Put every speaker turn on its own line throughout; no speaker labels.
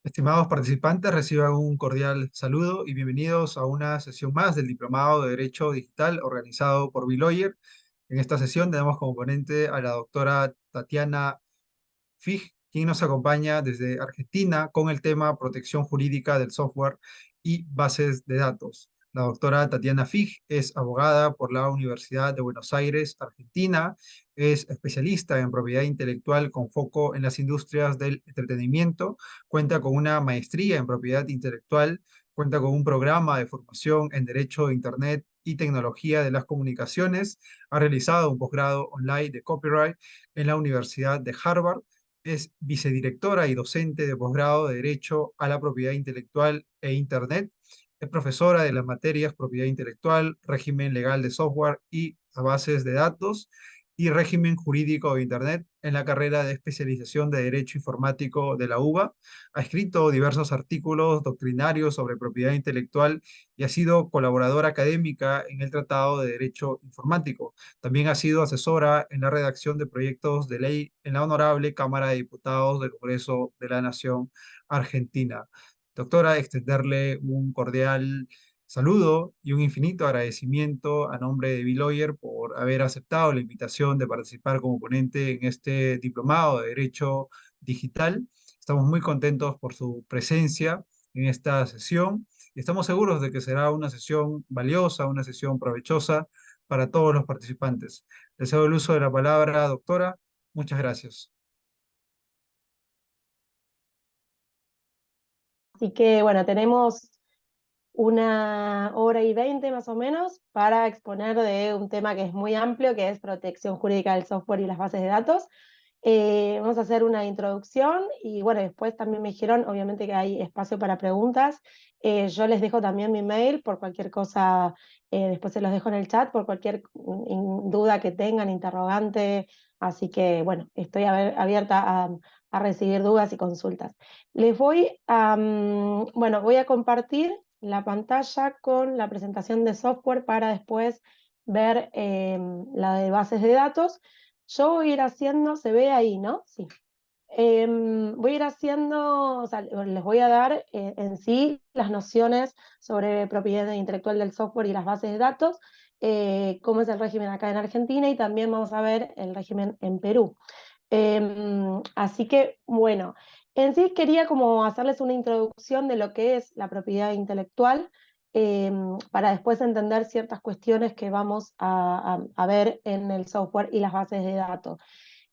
Estimados participantes, reciban un cordial saludo y bienvenidos a una sesión más del Diplomado de Derecho Digital organizado por BeLawyer. En esta sesión tenemos como ponente a la doctora Tatiana Fig, quien nos acompaña desde Argentina con el tema protección jurídica del software y bases de datos. La doctora Tatiana Fig es abogada por la Universidad de Buenos Aires, Argentina. Es especialista en propiedad intelectual con foco en las industrias del entretenimiento. Cuenta con una maestría en propiedad intelectual. Cuenta con un programa de formación en Derecho de Internet y Tecnología de las Comunicaciones. Ha realizado un posgrado online de copyright en la Universidad de Harvard. Es vicedirectora y docente de posgrado de Derecho a la Propiedad Intelectual e Internet. Es profesora de las materias Propiedad Intelectual, Régimen Legal de Software y Bases de Datos y Régimen Jurídico de Internet en la carrera de especialización de Derecho Informático de la UBA. Ha escrito diversos artículos doctrinarios sobre propiedad intelectual y ha sido colaboradora académica en el Tratado de Derecho Informático. También ha sido asesora en la redacción de proyectos de ley en la Honorable Cámara de Diputados del Congreso de la Nación Argentina. Doctora, extenderle un cordial saludo y un infinito agradecimiento a nombre de BeLawyer por haber aceptado la invitación de participar como ponente en este diplomado de Derecho Digital. Estamos muy contentos por su presencia en esta sesión y estamos seguros de que será una sesión valiosa, una sesión provechosa para todos los participantes. Les cedo el uso de la palabra, doctora. Muchas gracias.
Así que bueno, tenemos 1 hora y 20 más o menos para exponer de un tema que es muy amplio, que es protección jurídica del software y las bases de datos. Vamos a hacer una introducción y bueno, después también me dijeron, obviamente que hay espacio para preguntas. Yo les dejo también mi mail por cualquier cosa, después se los dejo en el chat por cualquier duda que tengan, interrogante. Así que bueno, estoy abierta a recibir dudas y consultas. Bueno, voy a compartir la pantalla con la presentación de software para después ver la de bases de datos. Yo voy a ir haciendo, se ve ahí, ¿no? Sí. Voy a ir haciendo, o sea, les voy a dar en sí las nociones sobre propiedad intelectual del software y las bases de datos, cómo es el régimen acá en Argentina y también vamos a ver el régimen en Perú. Así que, bueno, en sí quería como hacerles una introducción de lo que es la propiedad intelectual, para después entender ciertas cuestiones que vamos a ver en el software y las bases de datos.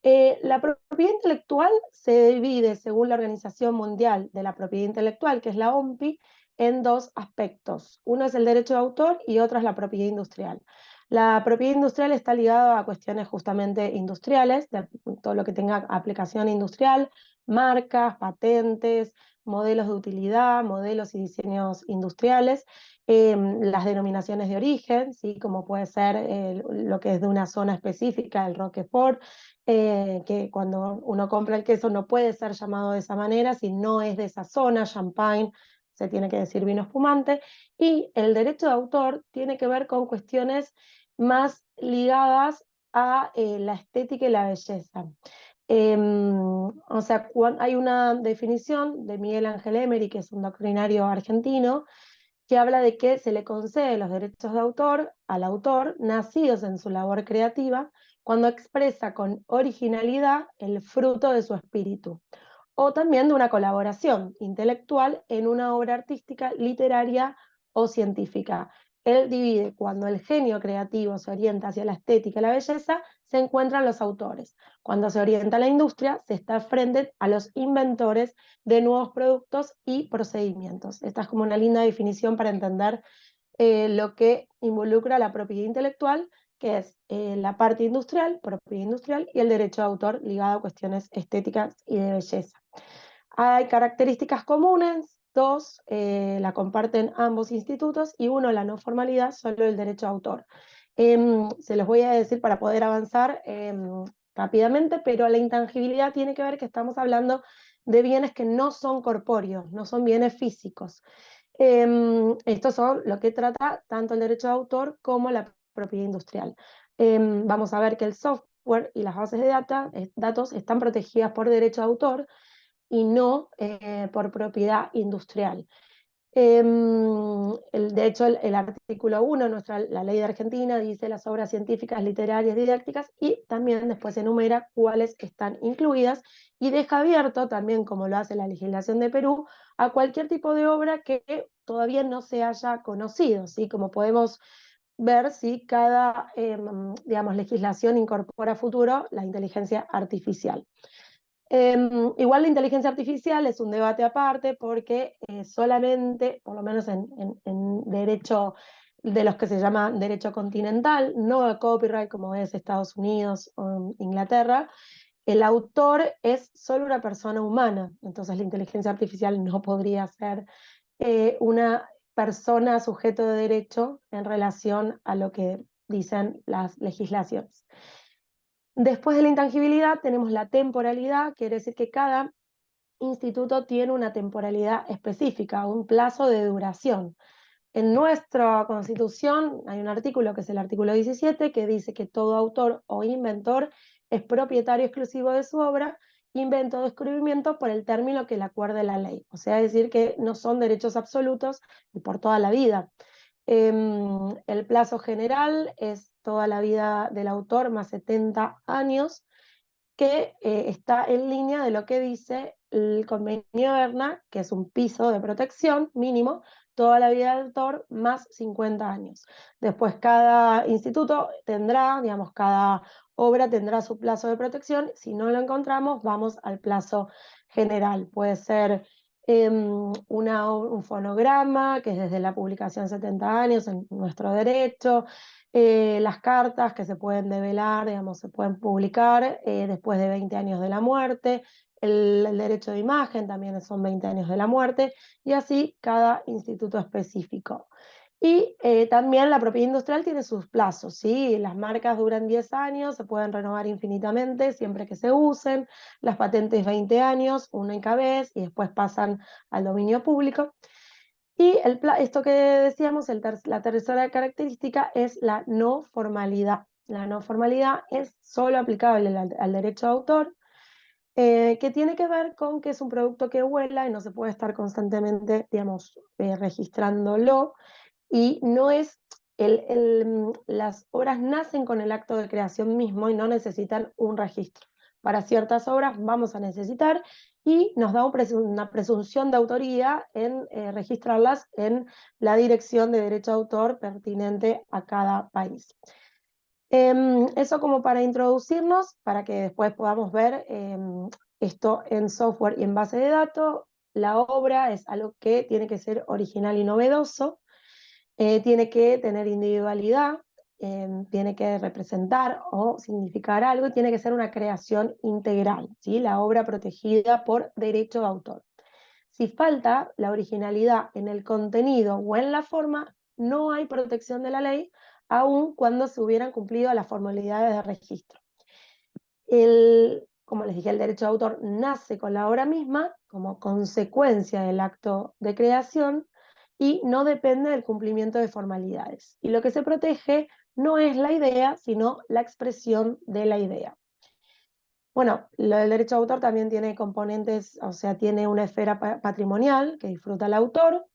La propiedad intelectual se divide, según la Organización Mundial de la Propiedad Intelectual, que es la OMPI, en dos aspectos. Uno es el derecho de autor y otro es la propiedad industrial. La propiedad industrial está ligada a cuestiones justamente industriales, de todo lo que tenga aplicación industrial, marcas, patentes, modelos de utilidad, modelos y diseños industriales, las denominaciones de origen, ¿sí? Como puede ser lo que es de una zona específica, el Roquefort, que cuando uno compra el queso no puede ser llamado de esa manera si no es de esa zona, champagne, se tiene que decir vino espumante, y el derecho de autor tiene que ver con cuestiones más ligadas a la estética y la belleza. O sea, hay una definición de Miguel Ángel Emery, que es un doctrinario argentino, que habla de que se le concede los derechos de autor al autor nacidos en su labor creativa cuando expresa con originalidad el fruto de su espíritu, o también de una colaboración intelectual en una obra artística, literaria o científica. Él divide cuando el genio creativo se orienta hacia la estética y la belleza, se encuentran los autores. Cuando se orienta a la industria, se está frente a los inventores de nuevos productos y procedimientos. Esta es como una linda definición para entender lo que involucra la propiedad intelectual, que es la parte industrial, propiedad industrial, y el derecho de autor ligado a cuestiones estéticas y de belleza. Hay características comunes, dos la comparten ambos institutos y uno, la no formalidad, solo el derecho de autor. Se los voy a decir para poder avanzar rápidamente, pero la intangibilidad tiene que ver que estamos hablando de bienes que no son corpóreos, no son bienes físicos. Estos son lo que trata tanto el derecho de autor como la propiedad industrial. Vamos a ver que el software y las bases de datos están protegidas por derecho de autor, y no por propiedad industrial. De hecho, el artículo 1, la ley de Argentina, dice las obras científicas, literarias, didácticas, y también después enumera cuáles están incluidas y deja abierto, también como lo hace la legislación de Perú, a cualquier tipo de obra que todavía no se haya conocido, ¿sí? Como podemos ver si cada, digamos, legislación incorpora a futuro la inteligencia artificial. Igual la inteligencia artificial es un debate aparte porque solamente, por lo menos en derecho de los que se llama derecho continental, no de copyright como es Estados Unidos o Inglaterra, el autor es solo una persona humana, entonces la inteligencia artificial no podría ser una persona sujeto de derecho en relación a lo que dicen las legislaciones. Después de la intangibilidad tenemos la temporalidad, quiere decir que cada instituto tiene una temporalidad específica, un plazo de duración. En nuestra Constitución hay un artículo que es el artículo 17 que dice que todo autor o inventor es propietario exclusivo de su obra, invento o descubrimiento por el término que le acuerde la ley. O sea, decir que no son derechos absolutos y por toda la vida. El plazo general es toda la vida del autor más 70 años, que está en línea de lo que dice el convenio de Berna, que es un piso de protección mínimo, toda la vida del autor más 50 años. Después cada instituto tendrá, digamos, cada obra tendrá su plazo de protección. Si no lo encontramos, vamos al plazo general. Puede ser un fonograma, que es desde la publicación 70 años en nuestro derecho, las cartas que se pueden develar, digamos, se pueden publicar después de 20 años de la muerte, el derecho de imagen también son 20 años de la muerte, y así cada instituto específico. Y también la propiedad industrial tiene sus plazos, ¿sí? Las marcas duran 10 años, se pueden renovar infinitamente siempre que se usen, las patentes 20 años, única vez, y después pasan al dominio público. Y esto que decíamos, la tercera característica es la no formalidad. La no formalidad es solo aplicable al derecho de autor, que tiene que ver con que es un producto que vuela y no se puede estar constantemente, digamos, registrándolo, y no es, las obras nacen con el acto de creación mismo y no necesitan un registro. Para ciertas obras vamos a necesitar y nos da una presunción de autoría en registrarlas en la Dirección de Derecho de Autor pertinente a cada país. Eso como para introducirnos, para que después podamos ver esto en software y en base de datos. La obra es algo que tiene que ser original y novedoso, tiene que tener individualidad, tiene que representar o significar algo y tiene que ser una creación integral, ¿sí? La obra protegida por derecho de autor. Si falta la originalidad en el contenido o en la forma, no hay protección de la ley, aun cuando se hubieran cumplido las formalidades de registro. Como les dije, el derecho de autor nace con la obra misma como consecuencia del acto de creación y no depende del cumplimiento de formalidades. Y lo que se protege no es la idea, sino la expresión de la idea. Bueno, lo del derecho de autor también tiene componentes, o sea, tiene una esfera patrimonial que disfruta el autor,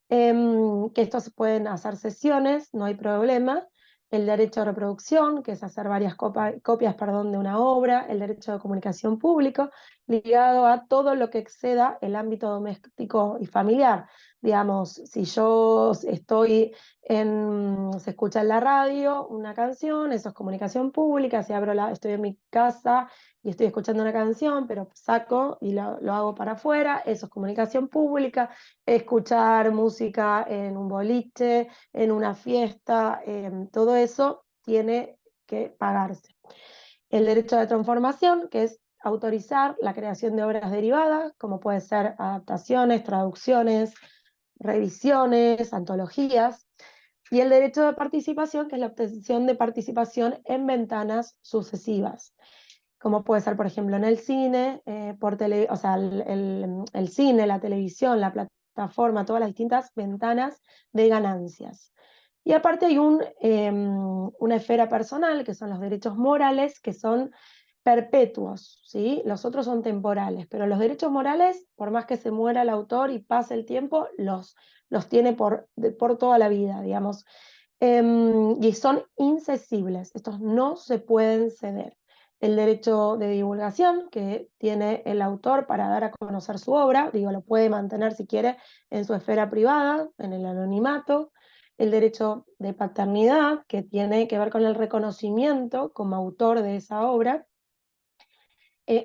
que estos pueden hacer sesiones, no hay problema. El derecho de reproducción, que es hacer varias copias, perdón, de una obra. El derecho de comunicación público, ligado a todo lo que exceda el ámbito doméstico y familiar. Digamos, si yo se escucha en la radio una canción, eso es comunicación pública. Si estoy en mi casa y estoy escuchando una canción, pero saco y lo hago para afuera, eso es comunicación pública. Escuchar música en un boliche, en una fiesta, todo eso tiene que pagarse. El derecho de transformación, que es autorizar la creación de obras derivadas, como puede ser adaptaciones, traducciones, revisiones, antologías. Y el derecho de participación, que es la obtención de participación en ventanas sucesivas, como puede ser, por ejemplo, en el cine, o sea, el cine, la televisión, la plataforma, todas las distintas ventanas de ganancias. Y aparte hay una esfera personal, que son los derechos morales, que son perpetuos, ¿sí? Los otros son temporales, pero los derechos morales, por más que se muera el autor y pase el tiempo, los tiene por toda la vida, digamos. Y son incesibles, estos no se pueden ceder. El derecho de divulgación que tiene el autor para dar a conocer su obra, digo, lo puede mantener si quiere en su esfera privada, en el anonimato. El derecho de paternidad, que tiene que ver con el reconocimiento como autor de esa obra,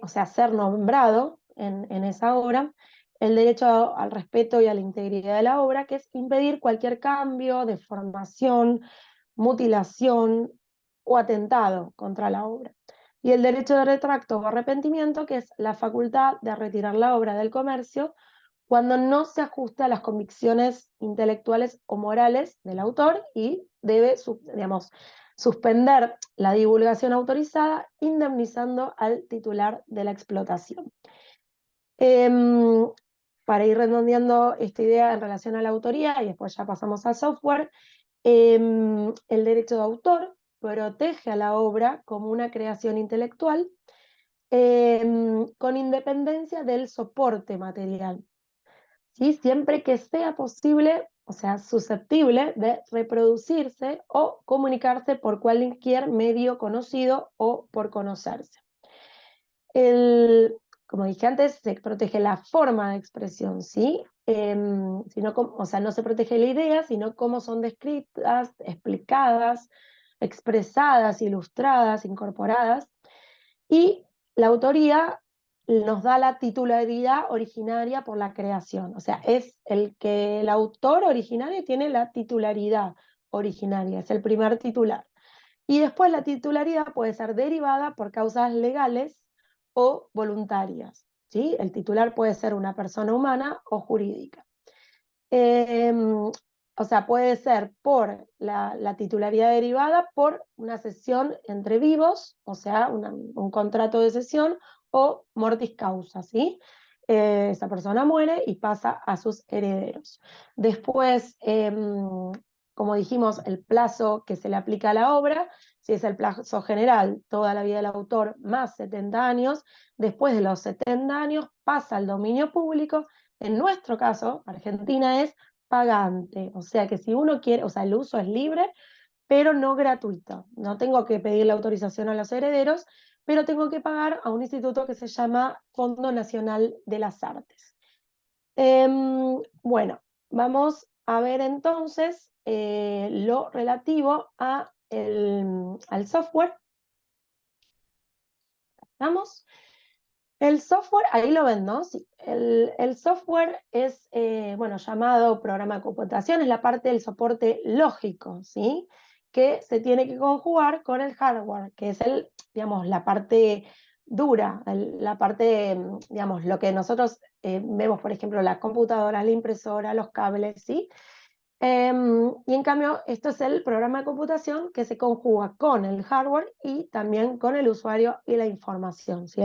o sea, ser nombrado en esa obra. El derecho al respeto y a la integridad de la obra, que es impedir cualquier cambio, deformación, mutilación o atentado contra la obra. Y el derecho de retracto o arrepentimiento, que es la facultad de retirar la obra del comercio cuando no se ajusta a las convicciones intelectuales o morales del autor y debe, digamos, suspender la divulgación autorizada, indemnizando al titular de la explotación. Para ir redondeando esta idea en relación a la autoría, y después ya pasamos al software, el derecho de autor protege a la obra como una creación intelectual con independencia del soporte material, ¿sí? Siempre que sea posible, o sea, susceptible de reproducirse o comunicarse por cualquier medio conocido o por conocerse. El, como dije antes, se protege la forma de expresión, ¿sí? Sino o sea, no se protege la idea, sino cómo son descritas, explicadas, expresadas, ilustradas, incorporadas. Y la autoría nos da la titularidad originaria por la creación. O sea, es el que el autor originario tiene la titularidad originaria, es el primer titular. Y después la titularidad puede ser derivada por causas legales o voluntarias, ¿sí? El titular puede ser una persona humana o jurídica. O sea, puede ser por la titularidad derivada por una cesión entre vivos, o sea, un contrato de cesión, o mortis causa, ¿sí? Esa persona muere y pasa a sus herederos. Después, como dijimos, el plazo que se le aplica a la obra, si es el plazo general, toda la vida del autor más 70 años, después de los 70 años pasa al dominio público. En nuestro caso, Argentina es pagante, o sea que si uno quiere, o sea, el uso es libre, pero no gratuito. No tengo que pedir la autorización a los herederos, pero tengo que pagar a un instituto que se llama Fondo Nacional de las Artes. Bueno, vamos a ver entonces lo relativo al software. ¿Vamos? El software, ahí lo ven, ¿no? Sí. El software es, bueno, llamado programa de computación, es la parte del soporte lógico, ¿sí? Que se tiene que conjugar con el hardware, que es digamos, la parte dura, la parte, digamos, lo que nosotros vemos, por ejemplo, las computadoras, la impresora, los cables, ¿sí? Y en cambio, esto es el programa de computación que se conjuga con el hardware y también con el usuario y la información. ¿Sí?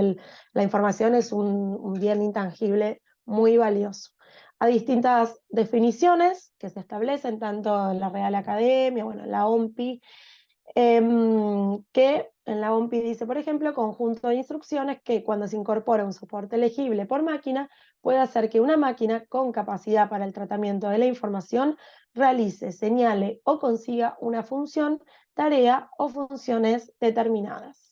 La información es un bien intangible muy valioso. Hay distintas definiciones que se establecen tanto en la Real Academia, bueno, en la OMPI, que en la OMPI dice, por ejemplo, conjunto de instrucciones que cuando se incorpora un soporte legible por máquina, puede hacer que una máquina con capacidad para el tratamiento de la información realice, señale o consiga una función, tarea o funciones determinadas.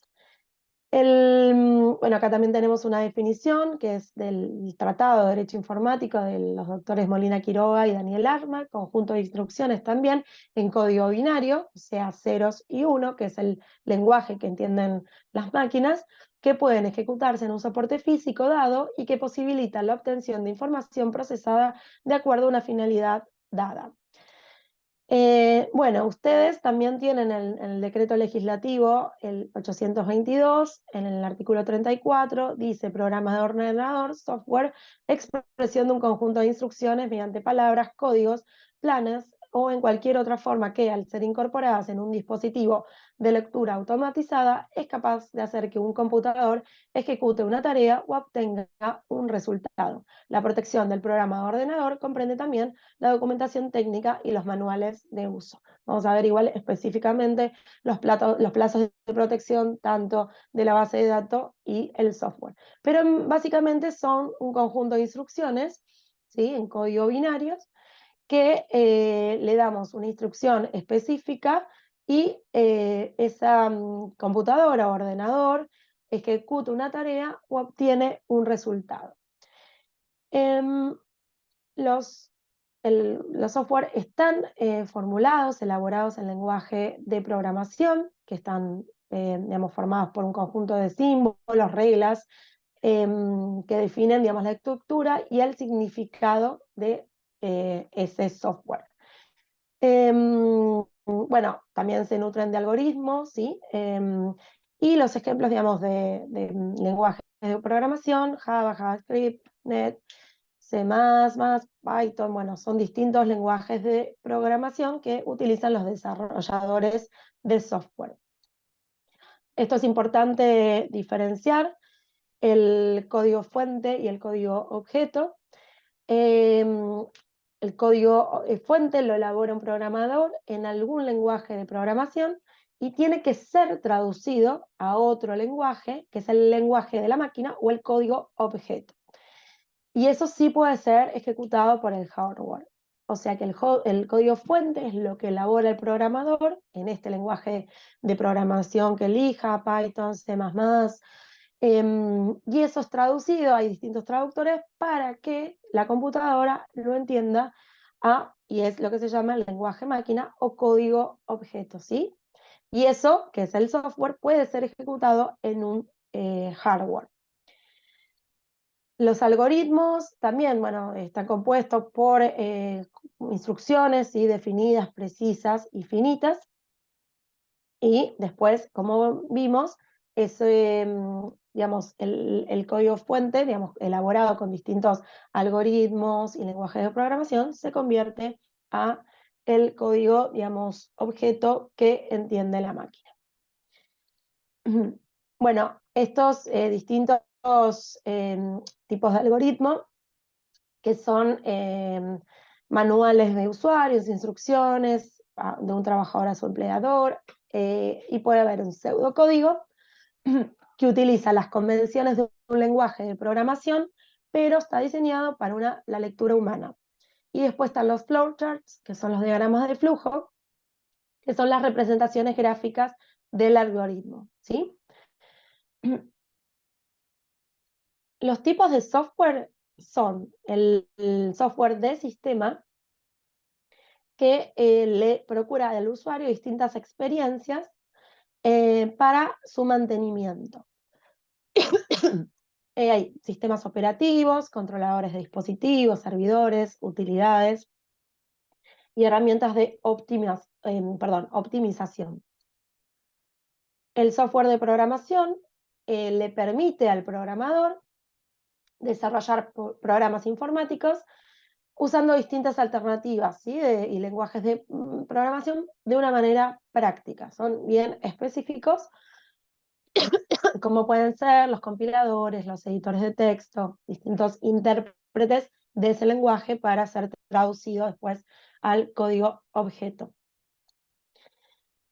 Bueno, acá también tenemos una definición que es del Tratado de Derecho Informático de los doctores Molina Quiroga y Daniel Arma, conjunto de instrucciones también en código binario, o sea, ceros y uno, que es el lenguaje que entienden las máquinas, que pueden ejecutarse en un soporte físico dado y que posibilitan la obtención de información procesada de acuerdo a una finalidad dada. Bueno, ustedes también tienen en el decreto legislativo el 822, en el artículo 34, dice programa de ordenador, software, expresión de un conjunto de instrucciones mediante palabras, códigos, planes, o en cualquier otra forma que, al ser incorporadas en un dispositivo de lectura automatizada, es capaz de hacer que un computador ejecute una tarea o obtenga un resultado. La protección del programa de ordenador comprende también la documentación técnica y los manuales de uso. Vamos a ver igual específicamente los plazos de protección tanto de la base de datos y el software. Pero básicamente son un conjunto de instrucciones, ¿sí?, en código binario, que le damos una instrucción específica y esa computadora o ordenador ejecuta una tarea o obtiene un resultado. Los software están formulados, elaborados en lenguaje de programación, que están digamos, formados por un conjunto de símbolos, reglas, que definen, digamos, la estructura y el significado de ese software. Bueno, también se nutren de algoritmos, ¿sí? Y los ejemplos, digamos, de lenguajes de programación, Java, JavaScript, .NET, C++, Python, bueno, son distintos lenguajes de programación que utilizan los desarrolladores de software. Esto es importante diferenciar el código fuente y el código objeto. El código fuente lo elabora un programador en algún lenguaje de programación y tiene que ser traducido a otro lenguaje, que es el lenguaje de la máquina o el código objeto. Y eso sí puede ser ejecutado por el hardware. O sea que el código fuente es lo que elabora el programador en este lenguaje de programación que elija, Python, C++, y eso es traducido, hay distintos traductores para que la computadora lo entienda y es lo que se llama el lenguaje máquina o código objeto, ¿sí? Y eso, que es el software, puede ser ejecutado en un hardware. Los algoritmos también, bueno, están compuestos por instrucciones, ¿sí?, definidas, precisas y finitas. Y después, como vimos, digamos, el código fuente, digamos, elaborado con distintos algoritmos y lenguajes de programación, se convierte a el código, digamos, objeto que entiende la máquina. Bueno, estos distintos tipos de algoritmos, que son manuales de usuarios, instrucciones de un trabajador a su empleador, y puede haber un pseudocódigo que utiliza las convenciones de un lenguaje de programación, pero está diseñado para la lectura humana. Y después están los flowcharts, que son los diagramas de flujo, que son las representaciones gráficas del algoritmo, ¿sí? Los tipos de software son el software de sistema, que le procura al usuario distintas experiencias para su mantenimiento. Hay sistemas operativos, controladores de dispositivos, servidores, utilidades y herramientas de optimización. El software de programación le permite al programador desarrollar programas informáticos usando distintas alternativas, ¿sí?, y lenguajes de programación de una manera práctica. Son bien específicos, como pueden ser los compiladores, los editores de texto, distintos intérpretes de ese lenguaje para ser traducido después al código objeto.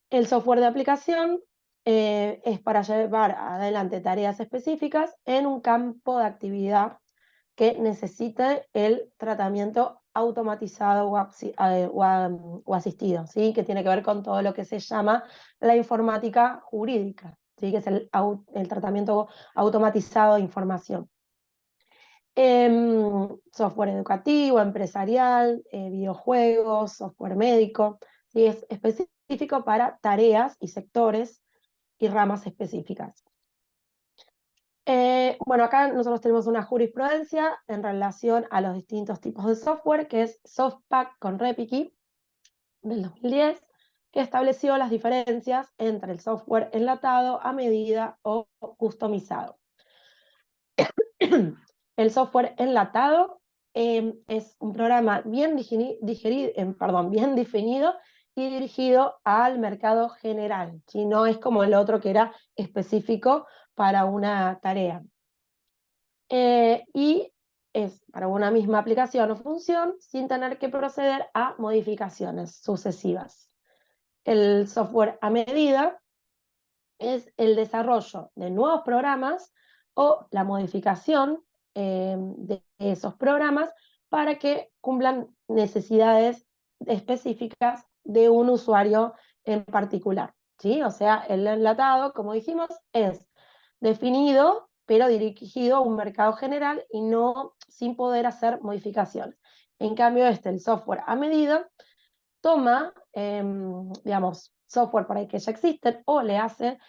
El software de aplicación es para llevar adelante tareas específicas en un campo de actividad que necesite el tratamiento automatizado o asistido, ¿sí?, que tiene que ver con todo lo que se llama la informática jurídica, ¿sí?, que es el tratamiento automatizado de información. Software educativo, empresarial, videojuegos, software médico, ¿sí?, es específico para tareas y sectores y ramas específicas. Bueno, acá nosotros tenemos una jurisprudencia en relación a los distintos tipos de software, que es Softpak con Repiki, del 2010, que estableció las diferencias entre el software enlatado, a medida o customizado. El software enlatado Es un programa bien bien definido y dirigido al mercado general, ¿sí? No es como el otro que era específico para una tarea. Y es para una misma aplicación o función sin tener que proceder a modificaciones sucesivas. El software a medida es el desarrollo de nuevos programas o la modificación de esos programas para que cumplan necesidades específicas de un usuario en particular, ¿sí? O sea, el enlatado, como dijimos, es definido, pero dirigido a un mercado general y no sin poder hacer modificaciones. En cambio, el software a medida, toma, digamos, software para el que ya existen o le hace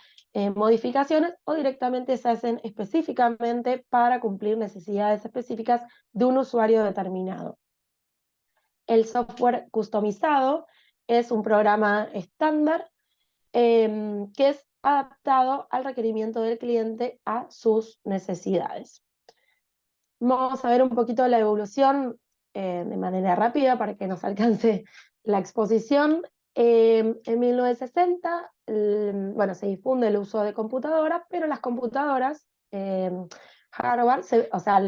modificaciones o directamente se hacen específicamente para cumplir necesidades específicas de un usuario determinado. El software customizado es un programa estándar que es adaptado al requerimiento del cliente a sus necesidades. Vamos a ver un poquito la evolución de manera rápida para que nos alcance la exposición. En 1960, bueno, se difunde el uso de computadoras, pero las computadoras, hardware, o sea,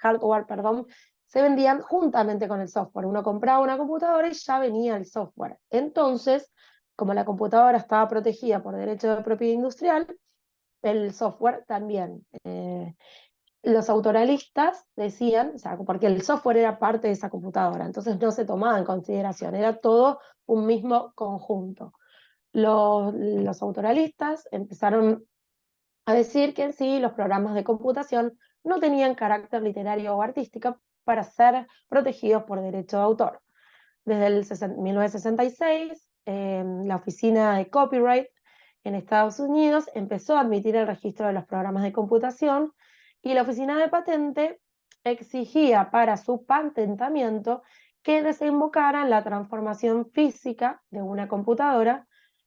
hardware, perdón, se vendían juntamente con el software. Uno compraba una computadora y ya venía el software. Entonces, como la computadora estaba protegida por derecho de propiedad industrial, el software también. Los autoralistas decían, o sea, porque el software era parte de esa computadora, entonces no se tomaba en consideración, era todo un mismo conjunto. Los autoralistas empezaron a decir que en sí los programas de computación no tenían carácter literario o artístico para ser protegidos por derecho de autor. Desde el 1966, la Oficina de Copyright en Estados Unidos empezó a admitir el registro de los programas de computación y la Oficina de Patente exigía para su patentamiento que desembocara en la transformación física de una computadora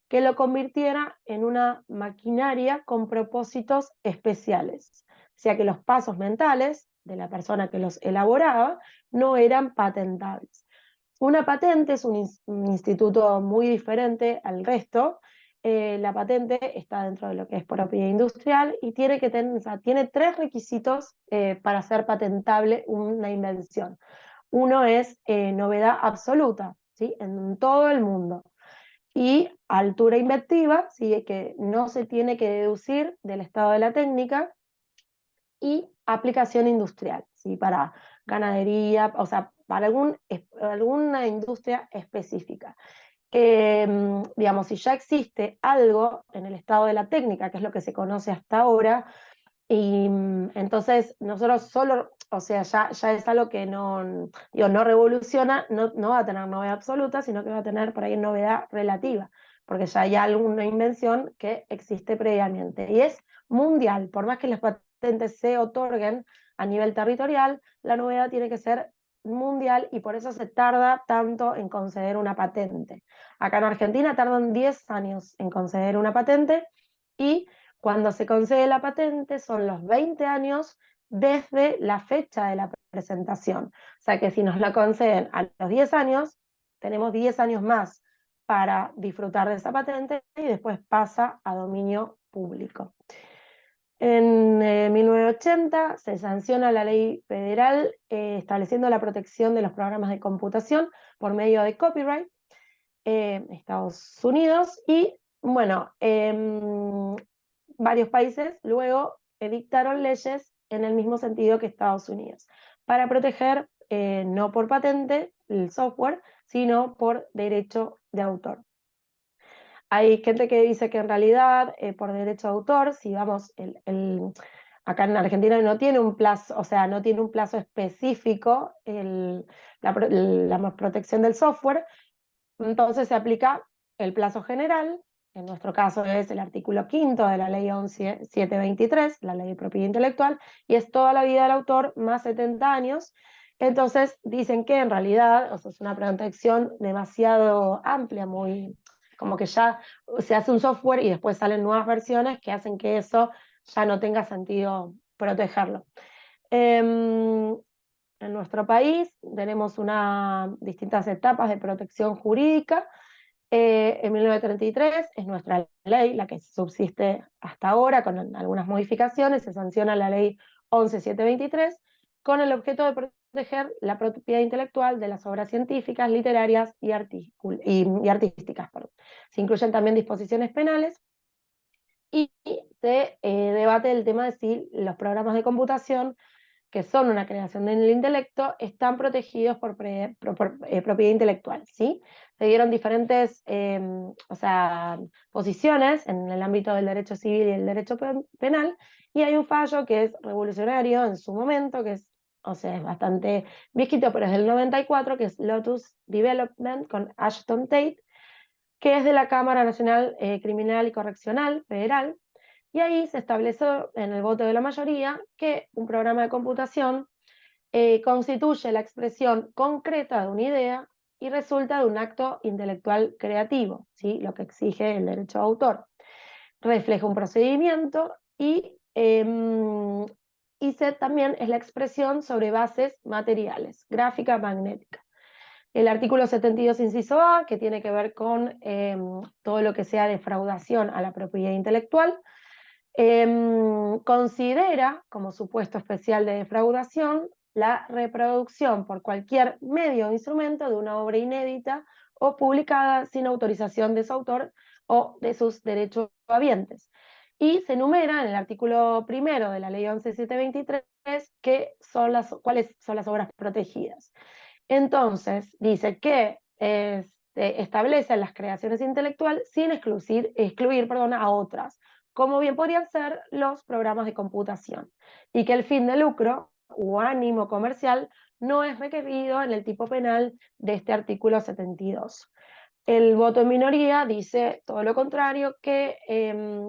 que lo convirtiera en una maquinaria con propósitos especiales. O sea que los pasos mentales de la persona que los elaboraba no eran patentables. Una patente es un instituto muy diferente al resto. La patente está dentro de lo que es propiedad industrial y tiene, o sea, tiene tres requisitos para ser patentable una invención. Uno es novedad absoluta, ¿sí? En todo el mundo. Y altura inventiva, ¿sí? Que no se tiene que deducir del estado de la técnica, y aplicación industrial, ¿sí? Para ganadería, o sea, para alguna industria específica. Digamos, si ya existe algo en el estado de la técnica, que es lo que se conoce hasta ahora, y entonces nosotros solo, o sea, ya es algo que no, digo, no revoluciona, no va a tener novedad absoluta, sino que va a tener por ahí novedad relativa, porque ya hay alguna invención que existe previamente. Y es mundial, por más que las patentes se otorguen a nivel territorial, la novedad tiene que ser mundial y por eso se tarda tanto en conceder una patente. Acá en Argentina tardan 10 años en conceder una patente y cuando se concede la patente son los 20 años desde la fecha de la presentación. O sea que si nos la conceden a los 10 años, tenemos 10 años más para disfrutar de esa patente y después pasa a dominio público. En 1980 se sanciona la ley federal estableciendo la protección de los programas de computación por medio de copyright Estados Unidos y bueno, varios países luego dictaron leyes en el mismo sentido que Estados Unidos para proteger no por patente el software, sino por derecho de autor. Hay gente que dice que en realidad por derecho de autor, si vamos, acá en Argentina no tiene un plazo, o sea, no tiene un plazo específico la protección del software, entonces se aplica el plazo general, en nuestro caso es el artículo 5 de la ley 11723, la ley de propiedad intelectual, y es toda la vida del autor más 70 años. Entonces dicen que en realidad, o sea, es una protección demasiado amplia, muy como que ya se hace un software y después salen nuevas versiones que hacen que eso ya no tenga sentido protegerlo. En nuestro país tenemos distintas etapas de protección jurídica. En 1933 es nuestra ley, la que subsiste hasta ahora, con algunas modificaciones. Se sanciona la ley 11723 con el objeto de proteger la propiedad intelectual de las obras científicas, literarias y artísticas. Perdón. Se incluyen también disposiciones penales y se debate el tema de si los programas de computación, que son una creación del intelecto, están protegidos por propiedad intelectual, ¿sí? Se dieron diferentes posiciones en el ámbito del derecho civil y el derecho penal, y hay un fallo que es revolucionario en su momento, que es, es bastante viejito, pero es del 94, que es Lotus Development con Ashton Tate, que es de la Cámara Nacional Criminal y Correccional Federal, y ahí se estableció en el voto de la mayoría que un programa de computación constituye la expresión concreta de una idea y resulta de un acto intelectual creativo, ¿sí? Lo que exige el derecho de autor. Refleja un procedimiento y también es la expresión sobre bases materiales, gráfica, magnética. El artículo 72, inciso A, que tiene que ver con todo lo que sea defraudación a la propiedad intelectual, considera como supuesto especial de defraudación la reproducción por cualquier medio o instrumento de una obra inédita o publicada sin autorización de su autor o de sus derechohabientes. Y se enumera en el artículo primero de la ley 11723 cuáles son las obras protegidas. Entonces, dice que establece las creaciones intelectuales sin excluir a otras, como bien podrían ser los programas de computación, y que el fin de lucro o ánimo comercial no es requerido en el tipo penal de este artículo 72. El voto en minoría dice todo lo contrario, que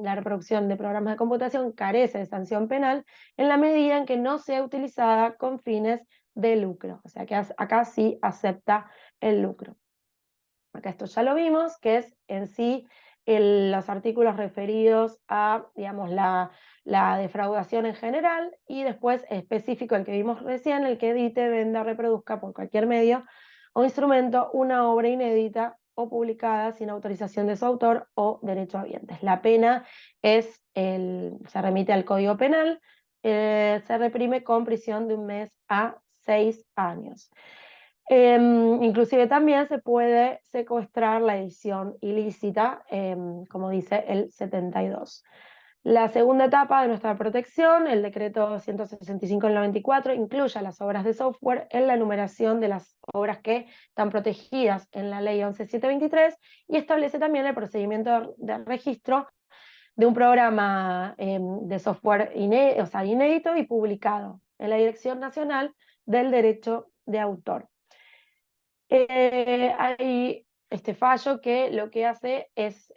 la reproducción de programas de computación carece de sanción penal en la medida en que no sea utilizada con fines de lucro. O sea que acá sí acepta el lucro. Acá esto ya lo vimos, que es en sí los artículos referidos a, digamos, la defraudación en general, y después específico el que vimos recién, el que edite, venda, reproduzca por cualquier medio o instrumento una obra inédita o publicada sin autorización de su autor o derechohabientes. La pena se remite al Código Penal, se reprime con prisión de 1 mes a 6 años. Inclusive también se puede secuestrar la edición ilícita, como dice el 72. La segunda etapa de nuestra protección, el decreto 165 del 94, incluye las obras de software en la enumeración de las obras que están protegidas en la ley 11723 y establece también el procedimiento de registro de un programa de software inédito y publicado en la Dirección Nacional del Derecho de Autor. Hay este fallo que lo que hace es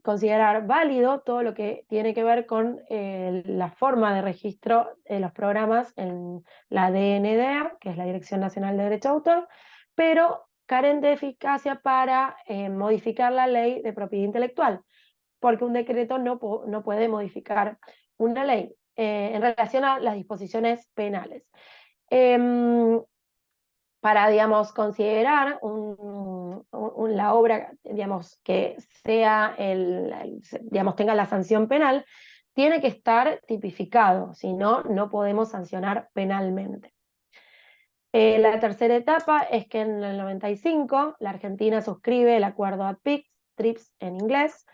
considerar válido todo lo que tiene que ver con la forma de registro de los programas en la DNDA, que es la Dirección Nacional de Derecho de Autor, pero carente de eficacia para modificar la ley de propiedad intelectual, porque un decreto no puede modificar una ley en relación a las disposiciones penales. Para, digamos, considerar la obra, digamos, que sea digamos, tenga la sanción penal, tiene que estar tipificado, si no, no podemos sancionar penalmente. La tercera etapa es que en el 95 la Argentina suscribe el acuerdo ATPICS, TRIPS en inglés,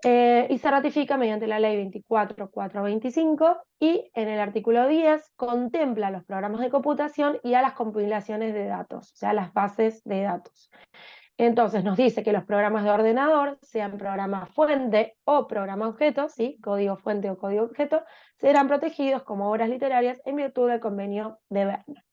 y se ratifica mediante la ley 24.425 y en el artículo 10 contempla los programas de computación y a las compilaciones de datos, o sea, las bases de datos. Entonces nos dice que los programas de ordenador, sean programa fuente o programa objeto, ¿sí? Código fuente o código objeto, serán protegidos como obras literarias en virtud del convenio de Berna.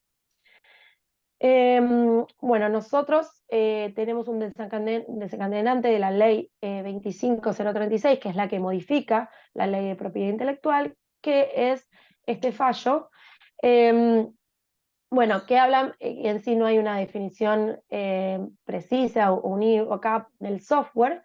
Bueno, nosotros tenemos un desencadenante de la ley 25036, que es la que modifica la ley de propiedad intelectual, que es este fallo. Bueno, que hablan, en sí no hay una definición precisa o unívoca del software,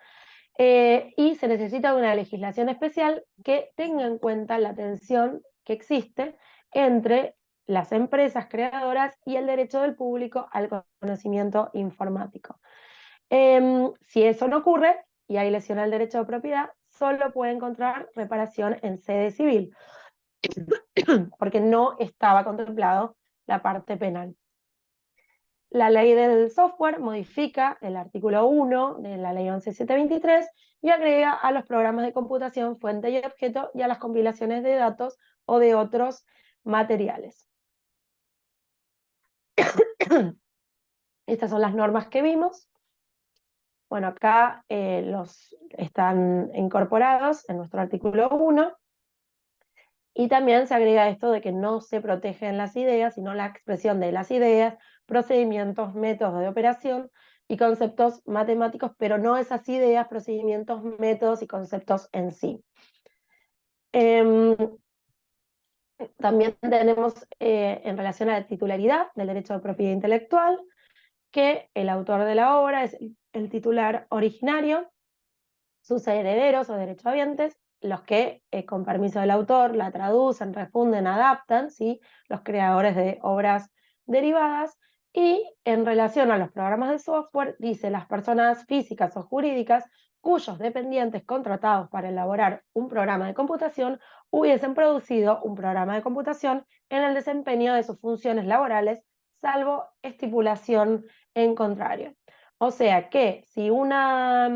y se necesita de una legislación especial que tenga en cuenta la tensión que existe entre las empresas creadoras y el derecho del público al conocimiento informático. Si eso no ocurre y hay lesión al derecho de propiedad, solo puede encontrar reparación en sede civil, porque no estaba contemplado la parte penal. La ley del software modifica el artículo 1 de la ley 11723 y agrega a los programas de computación fuente y objeto y a las compilaciones de datos o de otros materiales. Estas son las normas que vimos. Bueno, acá los están incorporados en nuestro artículo 1. Y también se agrega esto de que no se protegen las ideas, sino la expresión de las ideas, procedimientos, métodos de operación y conceptos matemáticos, pero no esas ideas, procedimientos, métodos y conceptos en sí. También tenemos en relación a la titularidad del derecho de propiedad intelectual, que el autor de la obra es el titular originario, sus herederos o derechohabientes, los que con permiso del autor la traducen, refunden, adaptan, ¿sí? Los creadores de obras derivadas, y en relación a los programas de software, dice las personas físicas o jurídicas cuyos dependientes contratados para elaborar un programa de computación hubiesen producido un programa de computación en el desempeño de sus funciones laborales, salvo estipulación en contrario. O sea que si una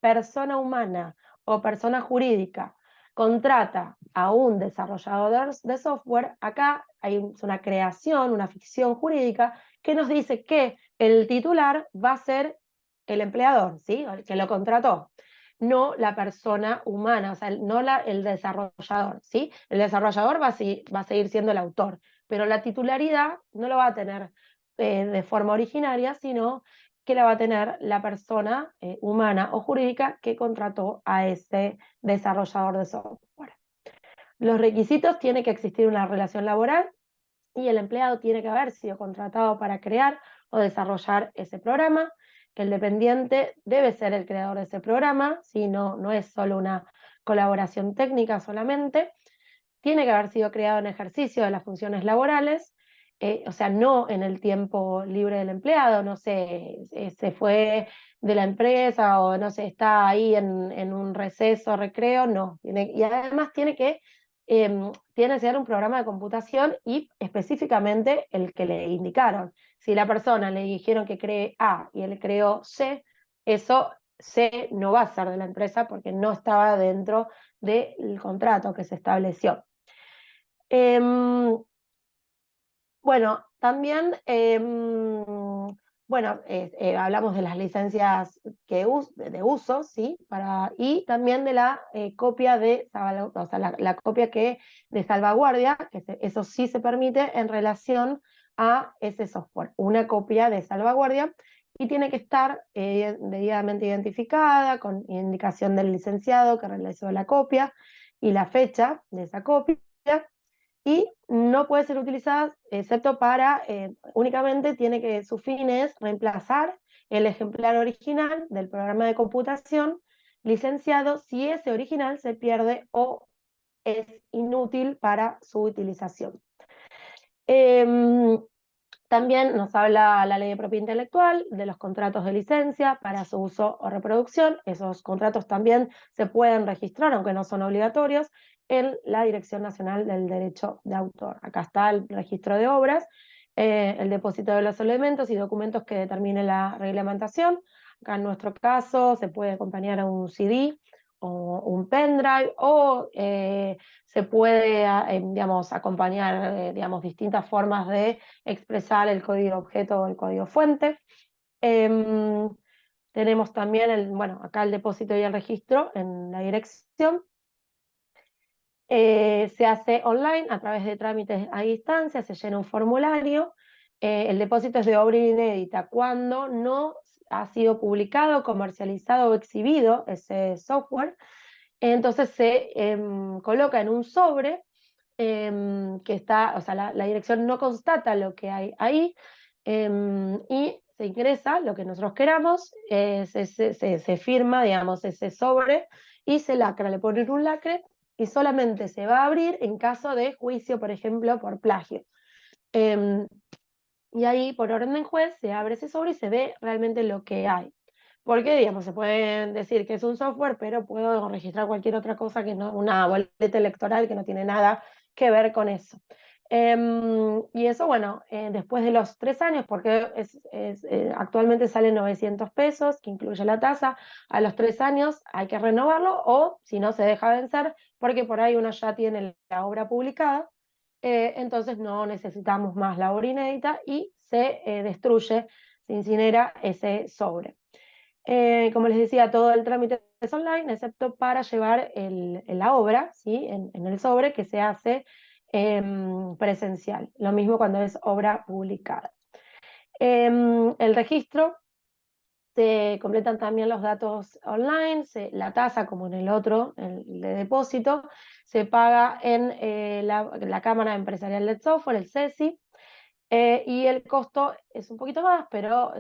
persona humana o persona jurídica contrata a un desarrollador de software, acá hay una creación, una ficción jurídica que nos dice que el titular va a ser el empleador, ¿sí? El que lo contrató, no la persona humana, o sea, no el desarrollador, ¿sí? El desarrollador va a seguir siendo el autor, pero la titularidad no lo va a tener de forma originaria, sino que la va a tener la persona humana o jurídica que contrató a ese desarrollador de software. Los requisitos: tiene que existir una relación laboral y el empleado tiene que haber sido contratado para crear o desarrollar ese programa. El dependiente debe ser el creador de ese programa, si no, no es solo una colaboración técnica solamente. Tiene que haber sido creado en ejercicio de las funciones laborales, o sea, no en el tiempo libre del empleado, no sé, se fue de la empresa o no sé, está ahí en un receso, recreo, no. Y además tiene que ser un programa de computación y específicamente el que le indicaron. Si la persona le dijeron que cree A y él creó C, eso C no va a ser de la empresa porque no estaba dentro del contrato que se estableció. Bueno, también hablamos de las licencias de uso, ¿sí? Y también de la copia o sea, la copia de salvaguardia, eso sí se permite en relación a ese software, una copia de salvaguardia, y tiene que estar debidamente identificada con indicación del licenciado que realizó la copia y la fecha de esa copia, y no puede ser utilizada excepto únicamente tiene que, su fin es reemplazar el ejemplar original del programa de computación licenciado si ese original se pierde o es inútil para su utilización. También nos habla la ley de propiedad intelectual de los contratos de licencia para su uso o reproducción. Esos contratos también se pueden registrar, aunque no son obligatorios, en la Dirección Nacional del Derecho de Autor. Acá está el registro de obras, el depósito de los elementos y documentos que determine la reglamentación. Acá en nuestro caso se puede acompañar a un CD o un pendrive, o se puede digamos, acompañar distintas formas de expresar el código objeto o el código fuente. Tenemos también acá el depósito y el registro en la dirección. Se hace online a través de trámites a distancia, se llena un formulario. El depósito es de obra inédita cuando no ha sido publicado, comercializado o exhibido ese software. Entonces se coloca en un sobre que está, o sea, la dirección no constata lo que hay ahí, y se ingresa lo que nosotros queramos, se firma, digamos, ese sobre y se lacra, le ponen un lacre y solamente se va a abrir en caso de juicio, por ejemplo, por plagio. Em, y ahí, por orden del juez, se abre ese sobre y se ve realmente lo que hay. Porque, digamos, se puede decir que es un software, pero puedo registrar cualquier otra cosa que no, una boleta electoral que no tiene nada que ver con eso. Y eso, bueno, después de los 3 años, porque actualmente sale 900 pesos, que incluye la tasa, a los 3 años hay que renovarlo o si no se deja vencer, porque por ahí uno ya tiene la obra publicada, entonces no necesitamos más la obra inédita y se destruye, se incinera ese sobre. Como les decía, todo el trámite es online, excepto para llevar la obra, ¿sí? En el sobre que se hace presencial. Lo mismo cuando es obra publicada. El registro, se completan también los datos online, la tasa, como en el otro, el de depósito, se paga en la Cámara Empresarial del Software, el CESI, y el costo es un poquito más, pero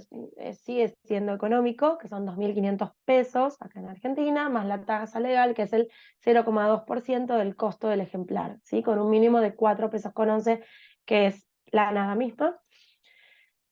sigue siendo económico, que son 2.500 pesos acá en Argentina, más la tasa legal, que es el 0,2% del costo del ejemplar, ¿sí? Con un mínimo de 4 pesos con 11, que es la nada misma.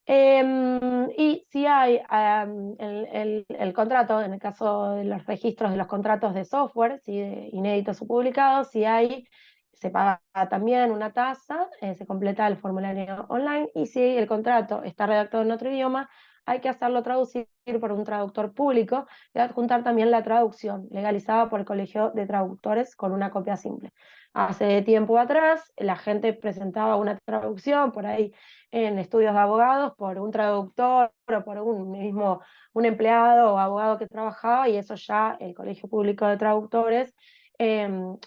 Y si hay el contrato, en el caso de los registros de los contratos de software, ¿sí? De inéditos o publicados, si hay, se paga también una tasa, se completa el formulario online, y si el contrato está redactado en otro idioma, hay que hacerlo traducir por un traductor público y adjuntar también la traducción legalizada por el Colegio de Traductores con una copia simple. Hace tiempo atrás, la gente presentaba una traducción por ahí en estudios de abogados por un traductor o por un empleado o abogado que trabajaba, y eso ya el Colegio Público de Traductores,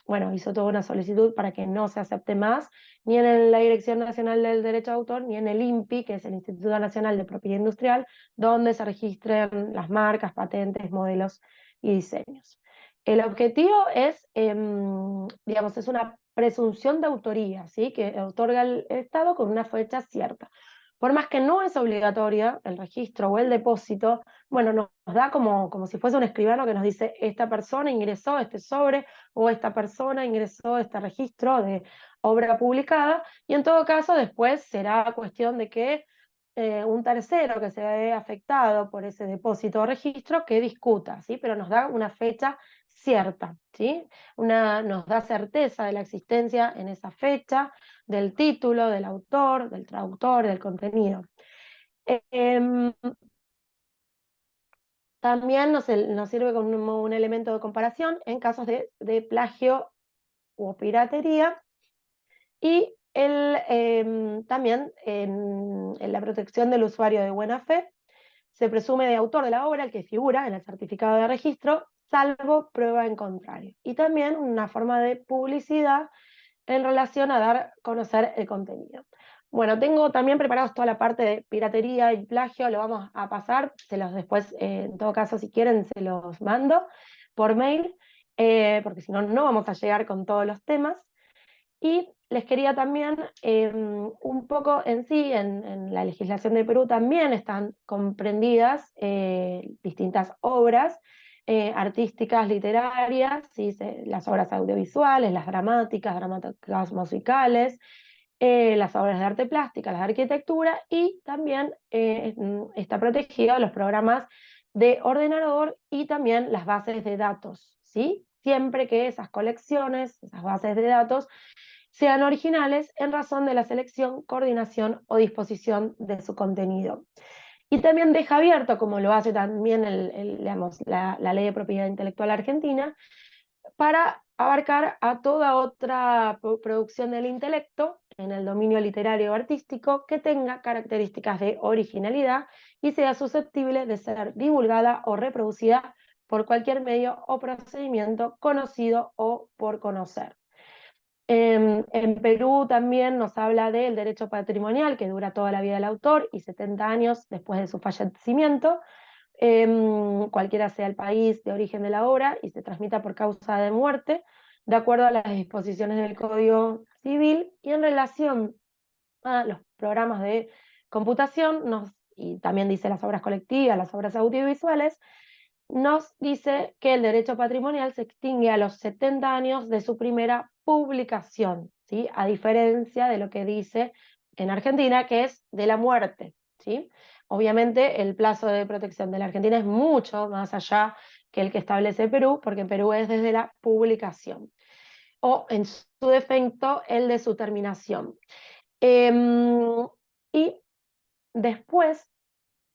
bueno, hizo toda una solicitud para que no se acepte más, ni en la Dirección Nacional del Derecho de Autor, ni en el INPI, que es el Instituto Nacional de Propiedad Industrial, donde se registren las marcas, patentes, modelos y diseños. El objetivo es, digamos, es una presunción de autoría, ¿sí? Que otorga el Estado con una fecha cierta. Por más que no es obligatoria el registro o el depósito, bueno, nos da como si fuese un escribano que nos dice: esta persona ingresó este sobre o esta persona ingresó este registro de obra publicada, y en todo caso después será cuestión de que un tercero que se ve afectado por ese depósito o registro que discuta, ¿sí? Pero nos da una fecha cierta, ¿sí? Nos da certeza de la existencia en esa fecha del título, del autor, del traductor, del contenido. Eh, También nos sirve como un elemento de comparación en casos de plagio o piratería, y también en la protección del usuario de buena fe. Se presume de autor de la obra el que figura en el certificado de registro, salvo prueba en contrario. Y también una forma de publicidad en relación a dar a conocer el contenido. Bueno, tengo también preparados toda la parte de piratería y plagio, lo vamos a pasar, se los después, en todo caso, si quieren, se los mando por mail, porque si no, no vamos a llegar con todos los temas. Y les quería también, un poco en sí, en la legislación de Perú también están comprendidas distintas obras artísticas, literarias, ¿sí? Las obras audiovisuales, las dramáticas musicales, las obras de arte plástica, las de arquitectura, y también está protegido los programas de ordenador y también las bases de datos, ¿sí? Siempre que esas colecciones, esas bases de datos, sean originales en razón de la selección, coordinación o disposición de su contenido. Y también deja abierto, como lo hace también digamos, la Ley de Propiedad Intelectual Argentina, para abarcar a toda otra producción del intelecto en el dominio literario o artístico que tenga características de originalidad y sea susceptible de ser divulgada o reproducida por cualquier medio o procedimiento conocido o por conocer. En Perú también nos habla del derecho patrimonial, que dura toda la vida del autor y 70 años después de su fallecimiento, cualquiera sea el país de origen de la obra, y se transmita por causa de muerte, de acuerdo a las disposiciones del Código Civil. Y en relación a los programas de computación, y también dice las obras colectivas, las obras audiovisuales, nos dice que el derecho patrimonial se extingue a los 70 años de su primera publicación, ¿sí? A diferencia de lo que dice en Argentina, que es de la muerte, ¿sí? Obviamente el plazo de protección de la Argentina es mucho más allá que el que establece Perú, porque en Perú es desde la publicación, o en su defecto el de su terminación. Y después,